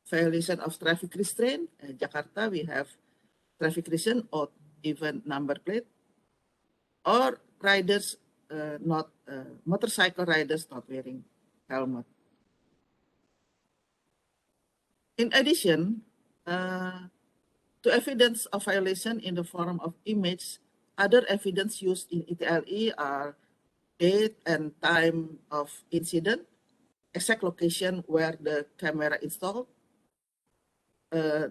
violation of traffic restraint. In Jakarta, we have traffic restraint or even number plate, or riders motorcycle riders not wearing helmet. In addition, to evidence of violation in the form of image, other evidence used in ETLE are date and time of incident, exact location where the camera installed,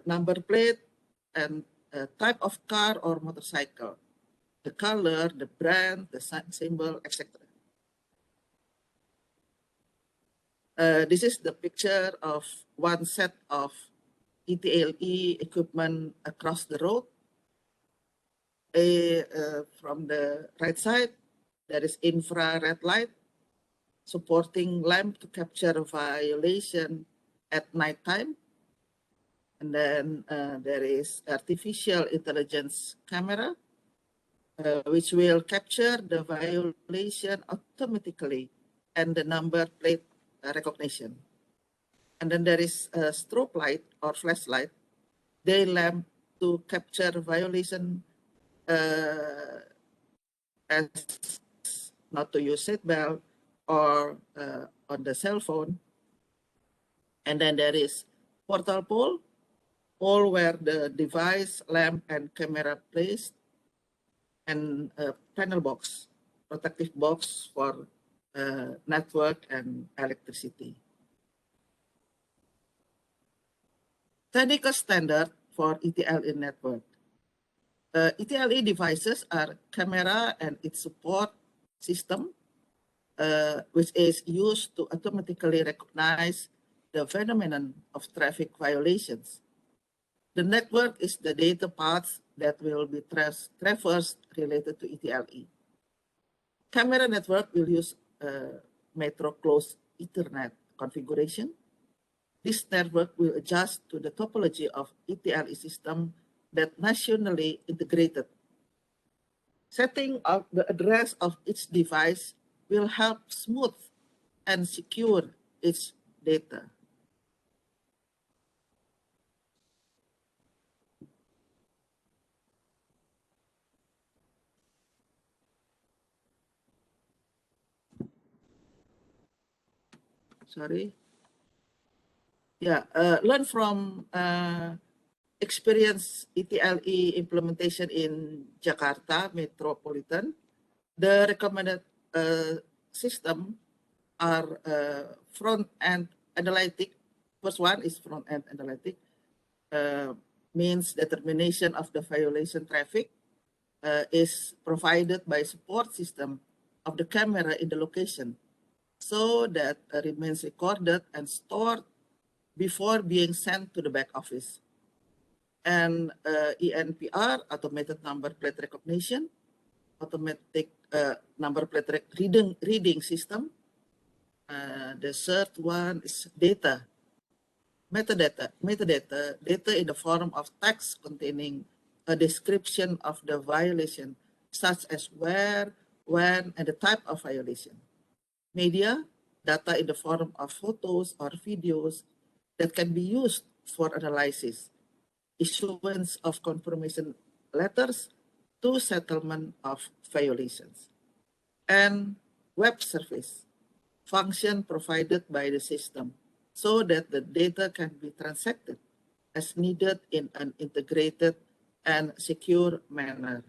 number plate, and type of car or motorcycle, the color, the brand, the symbol, etc. This is the picture of one set of ETLE equipment across the road. From the right side, there is infrared light supporting lamp to capture violation at nighttime. And then there is artificial intelligence camera, which will capture the violation automatically and the number plate recognition. And then there is a strobe light or flashlight, day lamp to capture violation as not to use seatbelt or on the cell phone. And then there is portal pole where the device, lamp, and camera placed, and a panel box, protective box for network and electricity. Technical standard for ETLE network. ETLE devices are camera and its support system, which is used to automatically recognize the phenomenon of traffic violations. The network is the data paths that will be traversed related to ETLE. Camera network will use Metro Closed Ethernet configuration. This network will adjust to the topology of ETLE system that nationally integrated. Setting of the address of each device will help smooth and secure its data. Sorry. Yeah, learn from experience ETLE implementation in Jakarta Metropolitan. The recommended system are front-end analytic. First one is front-end analytic, means determination of the violation traffic is provided by support system of the camera in the location, so that remains recorded and stored before being sent to the back office. And ENPR, automated number plate recognition, automatic number plate reading system. The third one is data, metadata in the form of text containing a description of the violation, such as where, when, and the type of violation. Media, data in the form of photos or videos that can be used for analysis, issuance of confirmation letters to settlement of violations. And web service, function provided by the system so that the data can be transacted as needed in an integrated and secure manner.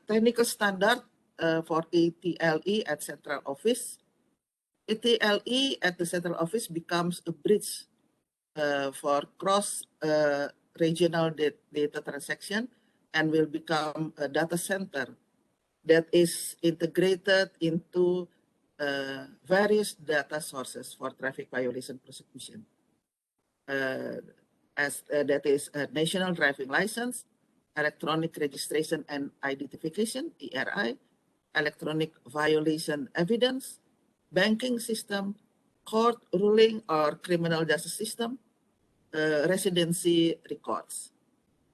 Technical standard for ETLE at central office. ETLE at the central office becomes a bridge for cross-regional data transaction and will become a data center that is integrated into various data sources for traffic violation prosecution. That is national driving license, electronic registration and identification, ERI, electronic violation evidence, banking system, court ruling or criminal justice system, residency records.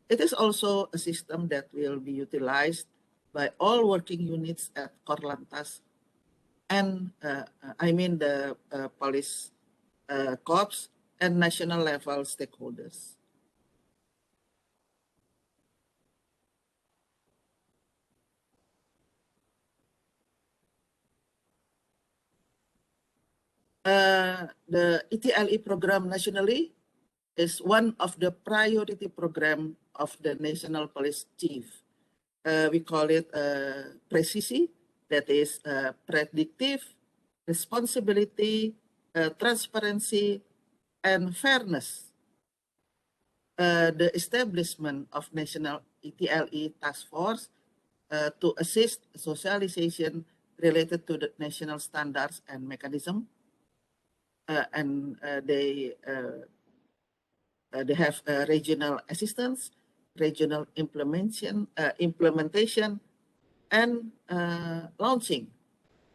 It is also a system that will be utilized by all working units at Korlantas and I mean the police corps and national level stakeholders. The ETLE program nationally is one of the priority program of the National Police Chief. We call it PRECISI, that is predictive, responsibility, transparency, and fairness. The establishment of National ETLE Task Force to assist socialization related to the national standards and mechanism. And they have regional assistance, regional implementation, and launching.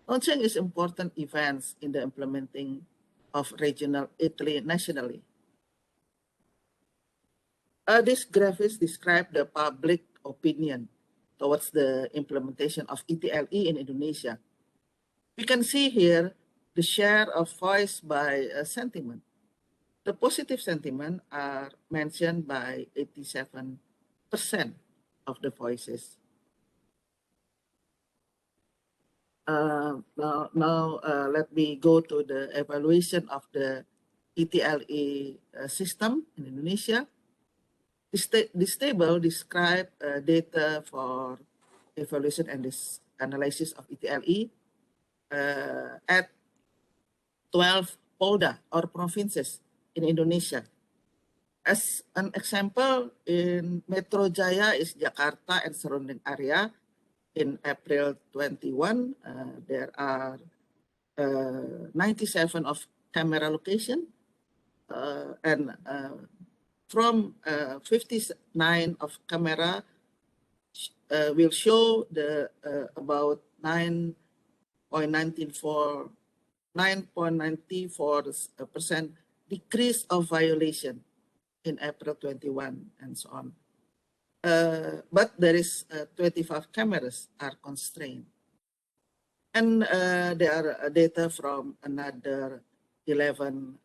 Launching is important events in the implementing of regional Etle nationally. These graphics describe the public opinion towards the implementation of ETLE in Indonesia. We can see here the share of voice by sentiment. The positive sentiment are mentioned by 87% of the voices. Now let me go to the evaluation of the ETLE system in Indonesia. This table describes data for evaluation and this analysis of ETLE at 12 polda or provinces in Indonesia. As an example, in Metro Jaya is Jakarta and surrounding area. In April 21, there are 97 of camera location, and from 59 of camera will show the about 9.94% decrease of violation in April 21 and so on. But there is 25 cameras are constrained. And there are data from another 11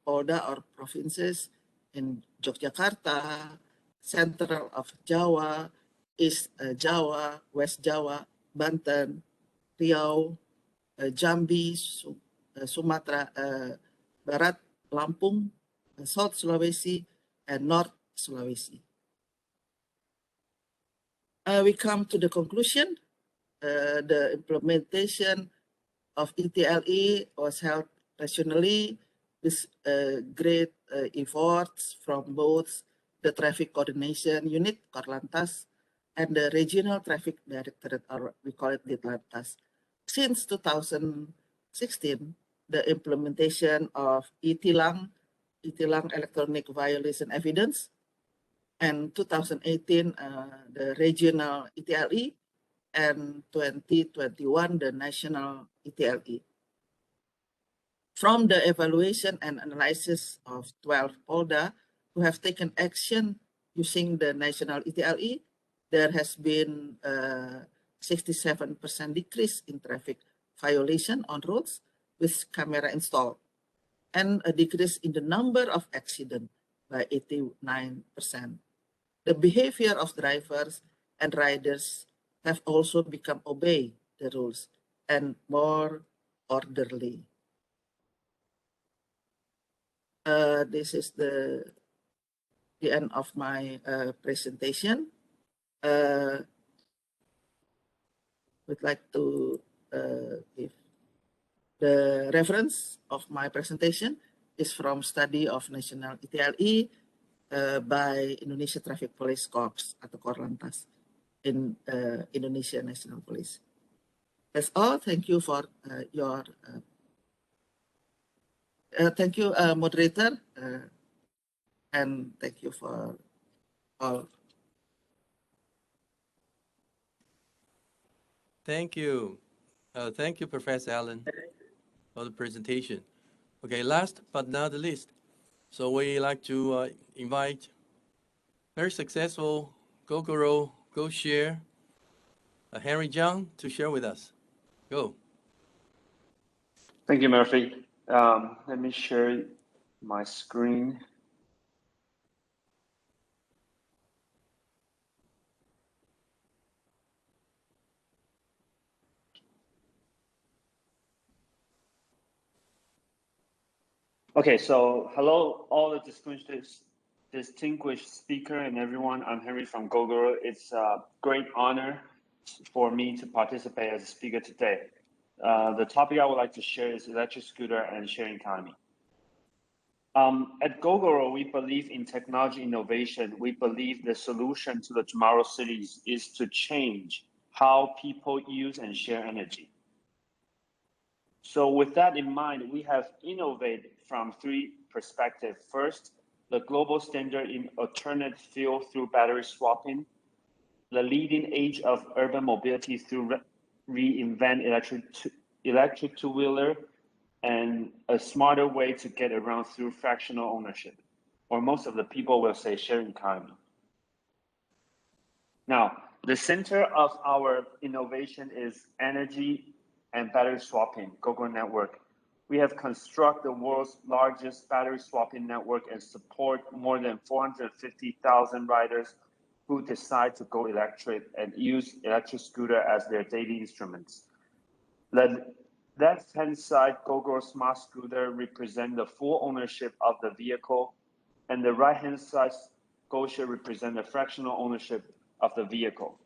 polda or provinces in Yogyakarta, central of Jawa, East Jawa, West Jawa, Banten, Riau, Jambi, Sumatera Barat, Lampung, South Sulawesi, and North Sulawesi. We come to the conclusion. The implementation of ETLE was held rationally with great efforts from both the Traffic Coordination Unit, Korlantas, and the Regional Traffic Directorate, or we call it Ditlantas. Since 2016, the implementation of e-tilang electronic violation evidence, and 2018, the regional ETLE, and 2021, the national ETLE. From the evaluation and analysis of 12 polda who have taken action using the national ETLE, there has been 67% decrease in traffic violation on roads with camera installed, and a decrease in the number of accidents by 89%. The behavior of drivers and riders have also become obey the rules and more orderly. This is the end of my presentation. Would like to give the reference of my presentation is from study of national ETLE by Indonesia Traffic Police Corps atau Korlantas in Indonesia National Police. That's all. Thank you for your. Thank you, moderator, and thank you for all. Thank you. Thank you, Professor Allen, for the presentation. Okay, last but not the least, so we like to invite very successful Gogoro Go Share, Henry Zhang, to share with us. Go. Thank you, Murphy. Let me share my screen. Okay, so hello, all the distinguished speaker and everyone. I'm Henry from Gogoro. It's a great honor for me to participate as a speaker today. The topic I would like to share is electric scooter and sharing economy. At Gogoro, we believe in technology innovation. We believe the solution to the tomorrow cities is to change how people use and share energy. So with that in mind, we have innovated from three perspectives. First, the global standard in alternate fuel through battery swapping, the leading edge of urban mobility through reinvent electric two-wheeler, and a smarter way to get around through fractional ownership, or most of the people will say sharing economy. Now, the center of our innovation is energy and battery swapping, Gogoro network. We have constructed the world's largest battery swapping network and support more than 450,000 riders who decide to go electric and use electric scooter as their daily instruments. The left-hand side Gogoro Smart Scooter represent the full ownership of the vehicle, and the right-hand side Gosha represent the fractional ownership of the vehicle.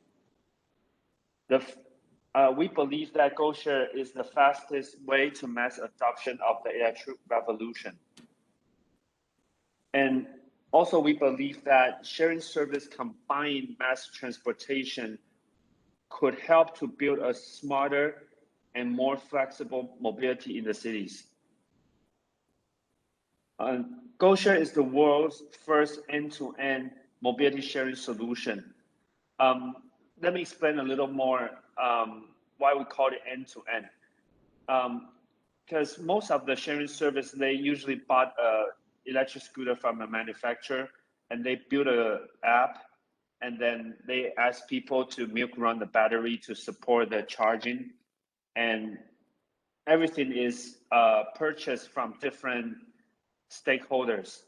We believe that Gosha is the fastest way to mass adoption of the electric revolution. And also we believe that sharing service combined mass transportation could help to build a smarter and more flexible mobility in the cities. Gosha is the world's first end-to-end mobility sharing solution. Let me explain a little more why we call it end-to-end. Because most of the sharing service, they usually bought an electric scooter from a manufacturer and they build an app, and then they ask people to milk run the battery to support the charging, and everything is purchased from different stakeholders.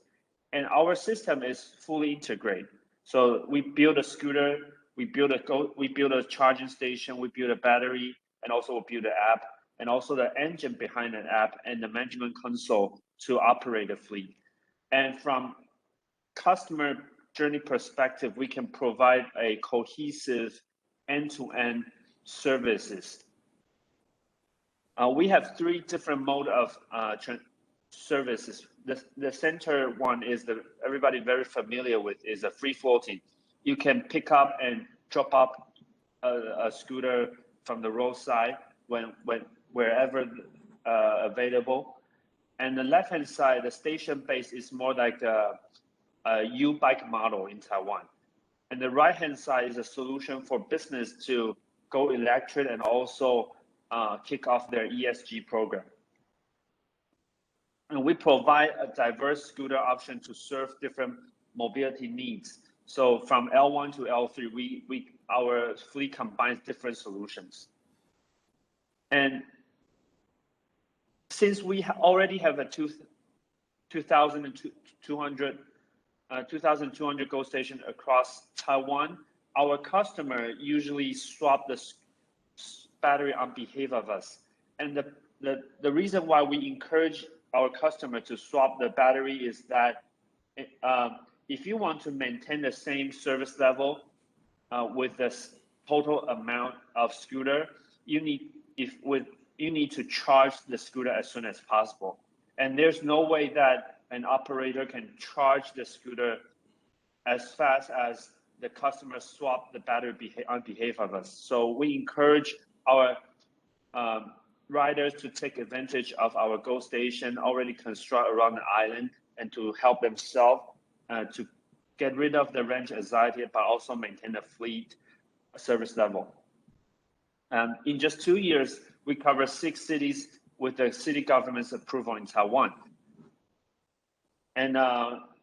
And our system is fully integrated. So we build a scooter, we build a charging station, we build a battery, and also we build an app, and also the engine behind an app and the management console to operate the fleet. And from customer journey perspective, we can provide a cohesive end-to-end services. We have three different mode of services. The center one is everybody very familiar with, is a free floating. You can pick up and drop up a scooter from the roadside wherever available. And the left-hand side, the station base, is more like a U-bike model in Taiwan. And the right-hand side is a solution for business to go electric and also kick off their ESG program. And we provide a diverse scooter option to serve different mobility needs. So from L1 to L3, our fleet combines different solutions. And since we already have a 2,200 Go station across Taiwan, our customer usually swap the battery on behalf of us. And the reason why we encourage our customer to swap the battery is that if you want to maintain the same service level with the total amount of scooter, you need to charge the scooter as soon as possible. And there's no way that an operator can charge the scooter as fast as the customer swap the battery on behalf of us. So we encourage our riders to take advantage of our Go station already constructed around the island and to help themselves to get rid of the range anxiety, but also maintain a fleet service level. In just 2 years, we cover 6 cities with the city government's approval in Taiwan. And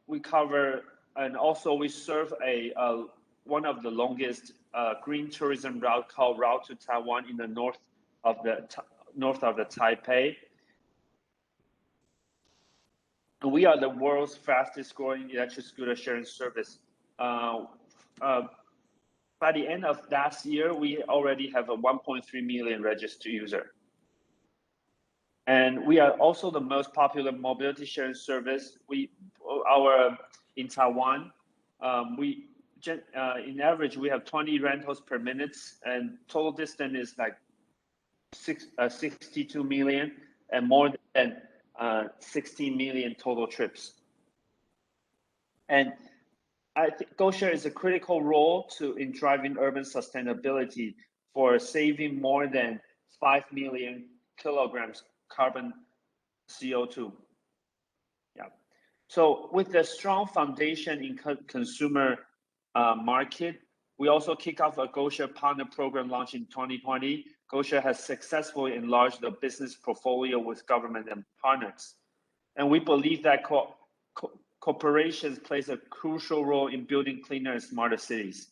we cover, and also we serve one of the longest green tourism route called Route to Taiwan in the north of the Taipei. And we are the world's fastest growing electric scooter sharing service. By the end of last year, we already have a 1.3 million registered user. And we are also the most popular mobility sharing service. In Taiwan, in average, we have 20 rentals per minute, and total distance is like 62 million, and more than 16 million total trips. And I think GoShare is a critical role in driving urban sustainability for saving more than 5 million kilograms carbon CO2. Yeah. So with the strong foundation in consumer market, we also kick off a GoShare partner program launched in 2020. GoShare has successfully enlarged the business portfolio with government and partners. And we believe that corporations plays a crucial role in building cleaner and smarter cities.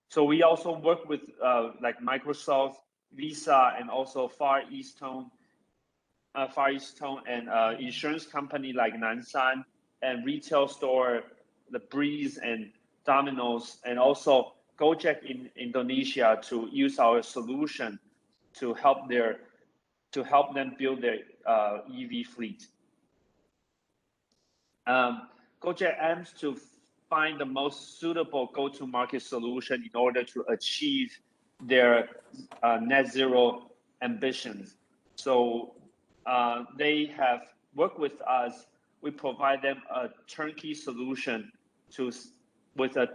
So we also work with like Microsoft, Visa, and also Far Eastern and insurance company like Nansan, and retail store, the Breeze and Domino's, and also Gojek in Indonesia to use our solution to help them build their EV fleet. Gojek aims to find the most suitable go-to-market solution in order to achieve their net zero ambitions. So they have worked with us. We provide them a turnkey solution with a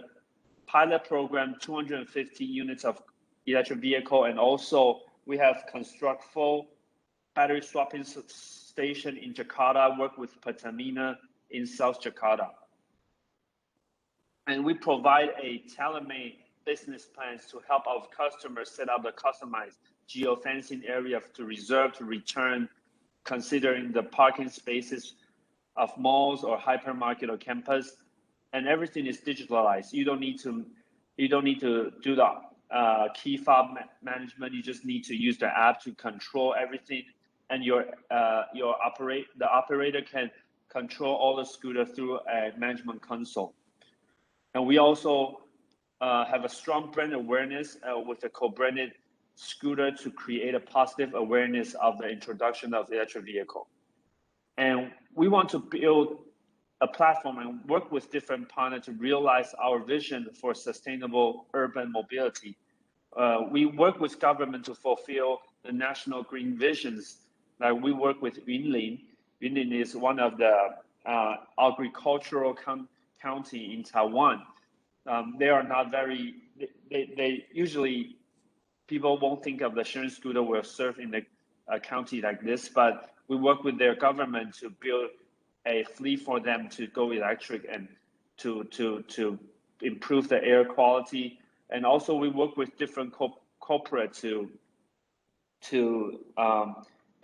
pilot program, 250 units of electric vehicle, and also we have construct full battery swapping station in Jakarta, work with Pertamina in South Jakarta. And we provide a tailor-made business plans to help our customers set up the customized geofencing area to reserve to return, considering the parking spaces of malls or hypermarket or campus, and everything is digitalized. You don't need to do the key fob management. You just need to use the app to control everything, and the operator can control all the scooter through a management console. And we also have a strong brand awareness with a co-branded scooter to create a positive awareness of the introduction of the electric vehicle. And we want to build a platform and work with different partners to realize our vision for sustainable urban mobility. We work with government to fulfill the national green visions. Like we work with Yunlin. Yunlin is one of the agricultural county in Taiwan. They are not very, they usually, people won't think of the sharing scooter will serve in a county like this, but we work with their government to build a fleet for them to go electric and to improve the air quality. And also we work with different corporate to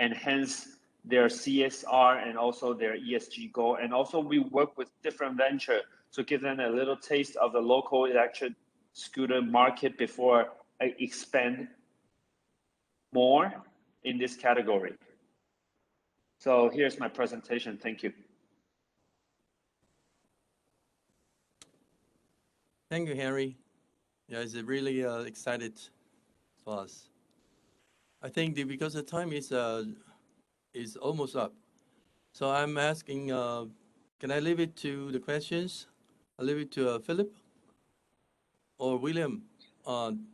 enhance their CSR and also their ESG goal. And also we work with different venture to give them a little taste of the local electric scooter market before I expand more in this category. So here's my presentation. Thank you. Thank you, Henry. Yeah, it's really excited for us. I think because the time is almost up, so I'm asking, can I leave it to the questions? I'll leave it to Philip or William. 1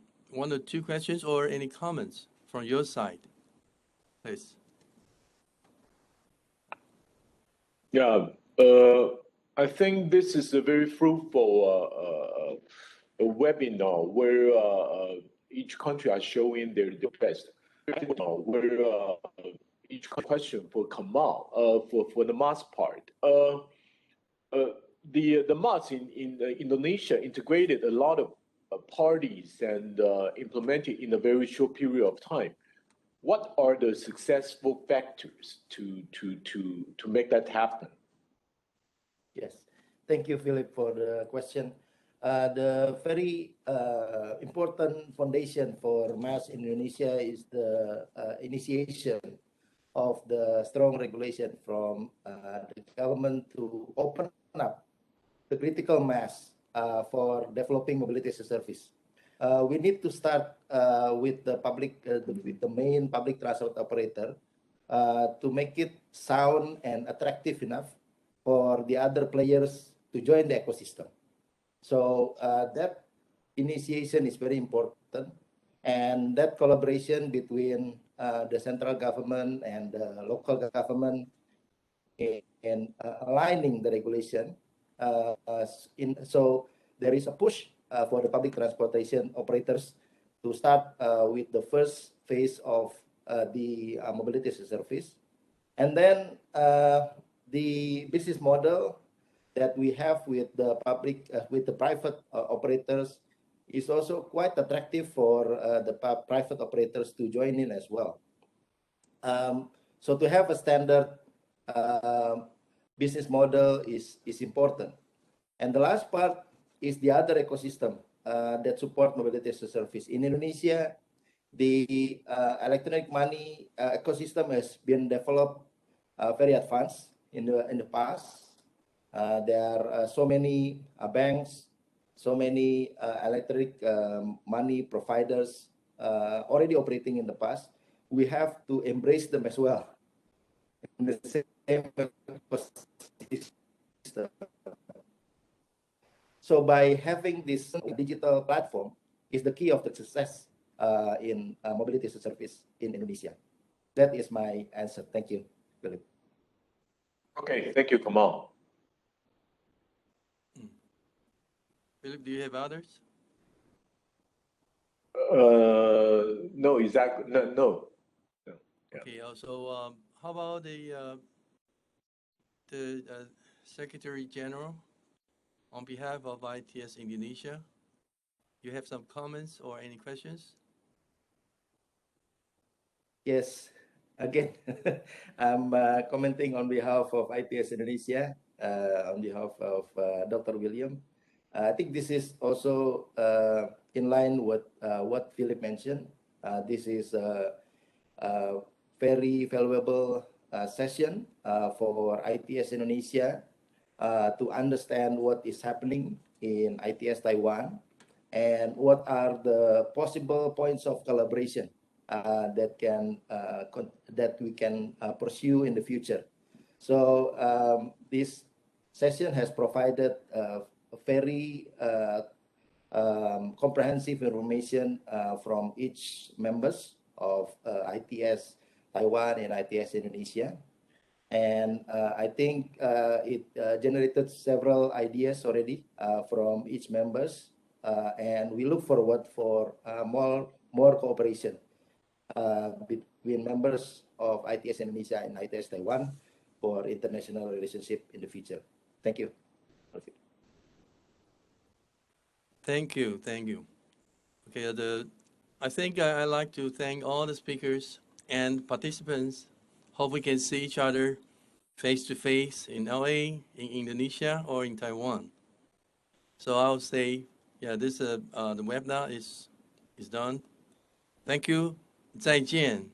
or 2 questions or any comments from your side, please. Yeah, I think this is a very fruitful a webinar where each country are showing their best. where each question for Kamal for the mass part. The mass in Indonesia integrated a lot of parties and implemented in a very short period of time. What are the successful factors to make that happen? Yes, thank you, Philip, for the question. The very important foundation for MAS in Indonesia is the initiation of the strong regulation from the government to open up the critical mass for developing mobility as a service. We need to start with the public, with the main public transport operator to make it sound and attractive enough for the other players to join the ecosystem. So that initiation is very important, and that collaboration between the central government and the local government in aligning the regulation. So there is a push for the public transportation operators to start with the first phase of the mobility as a service, and then the business model that we have with the public with the private operators is also quite attractive for the private operators to join in as well. So to have a standard business model is important. And the last part is the other ecosystem that support mobility as a service. In Indonesia, the electronic money ecosystem has been developed very advanced in the past. There are so many banks, so many electronic money providers already operating in the past. We have to embrace them as well in the same ecosystem. So by having this digital platform is the key of the success in mobility as a service in Indonesia. That is my answer. Thank you, Philip. Okay, thank you, Kamal. Philip, do you have others? No, exactly. No. Yeah. Okay. Also, how about the Secretary General on behalf of ITS Indonesia? You have some comments or any questions? Yes. Again, I'm commenting on behalf of ITS Indonesia, on behalf of Dr. William. I think this is also in line with what Philip mentioned. This is a very valuable session for ITS Indonesia to understand what is happening in ITS Taiwan and what are the possible points of collaboration that we can pursue in the future. So this session has provided a very comprehensive information from each members of ITS Taiwan and ITS Indonesia. And I think it generated several ideas already from each members. And we look forward for more cooperation between members of ITS Indonesia and ITS Taiwan for international relationship in the future. Thank you. Thank you. Okay, I think I'd like to thank all the speakers and participants. Hope we can see each other face to face in LA, in Indonesia, or in Taiwan. So I'll say, yeah, this the webinar is done. Thank you. 再见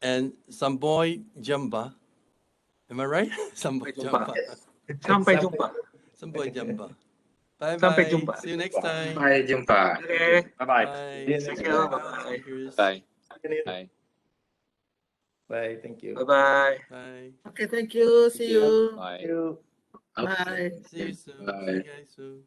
and Samboy Jumba. Am I right? Samboy Jumba. Sampai jumpa. Samboy Jumba. Bye Sampai bye. jumpa. See you next time. Sampai jumpa. Okay. Bye-bye. Bye. Thank you. Bye. Bye. Bye. Bye. Thank you. Bye-bye. Bye. Okay, thank you. See you. Bye. Thank you. Bye. See you soon. Bye. See you guys soon.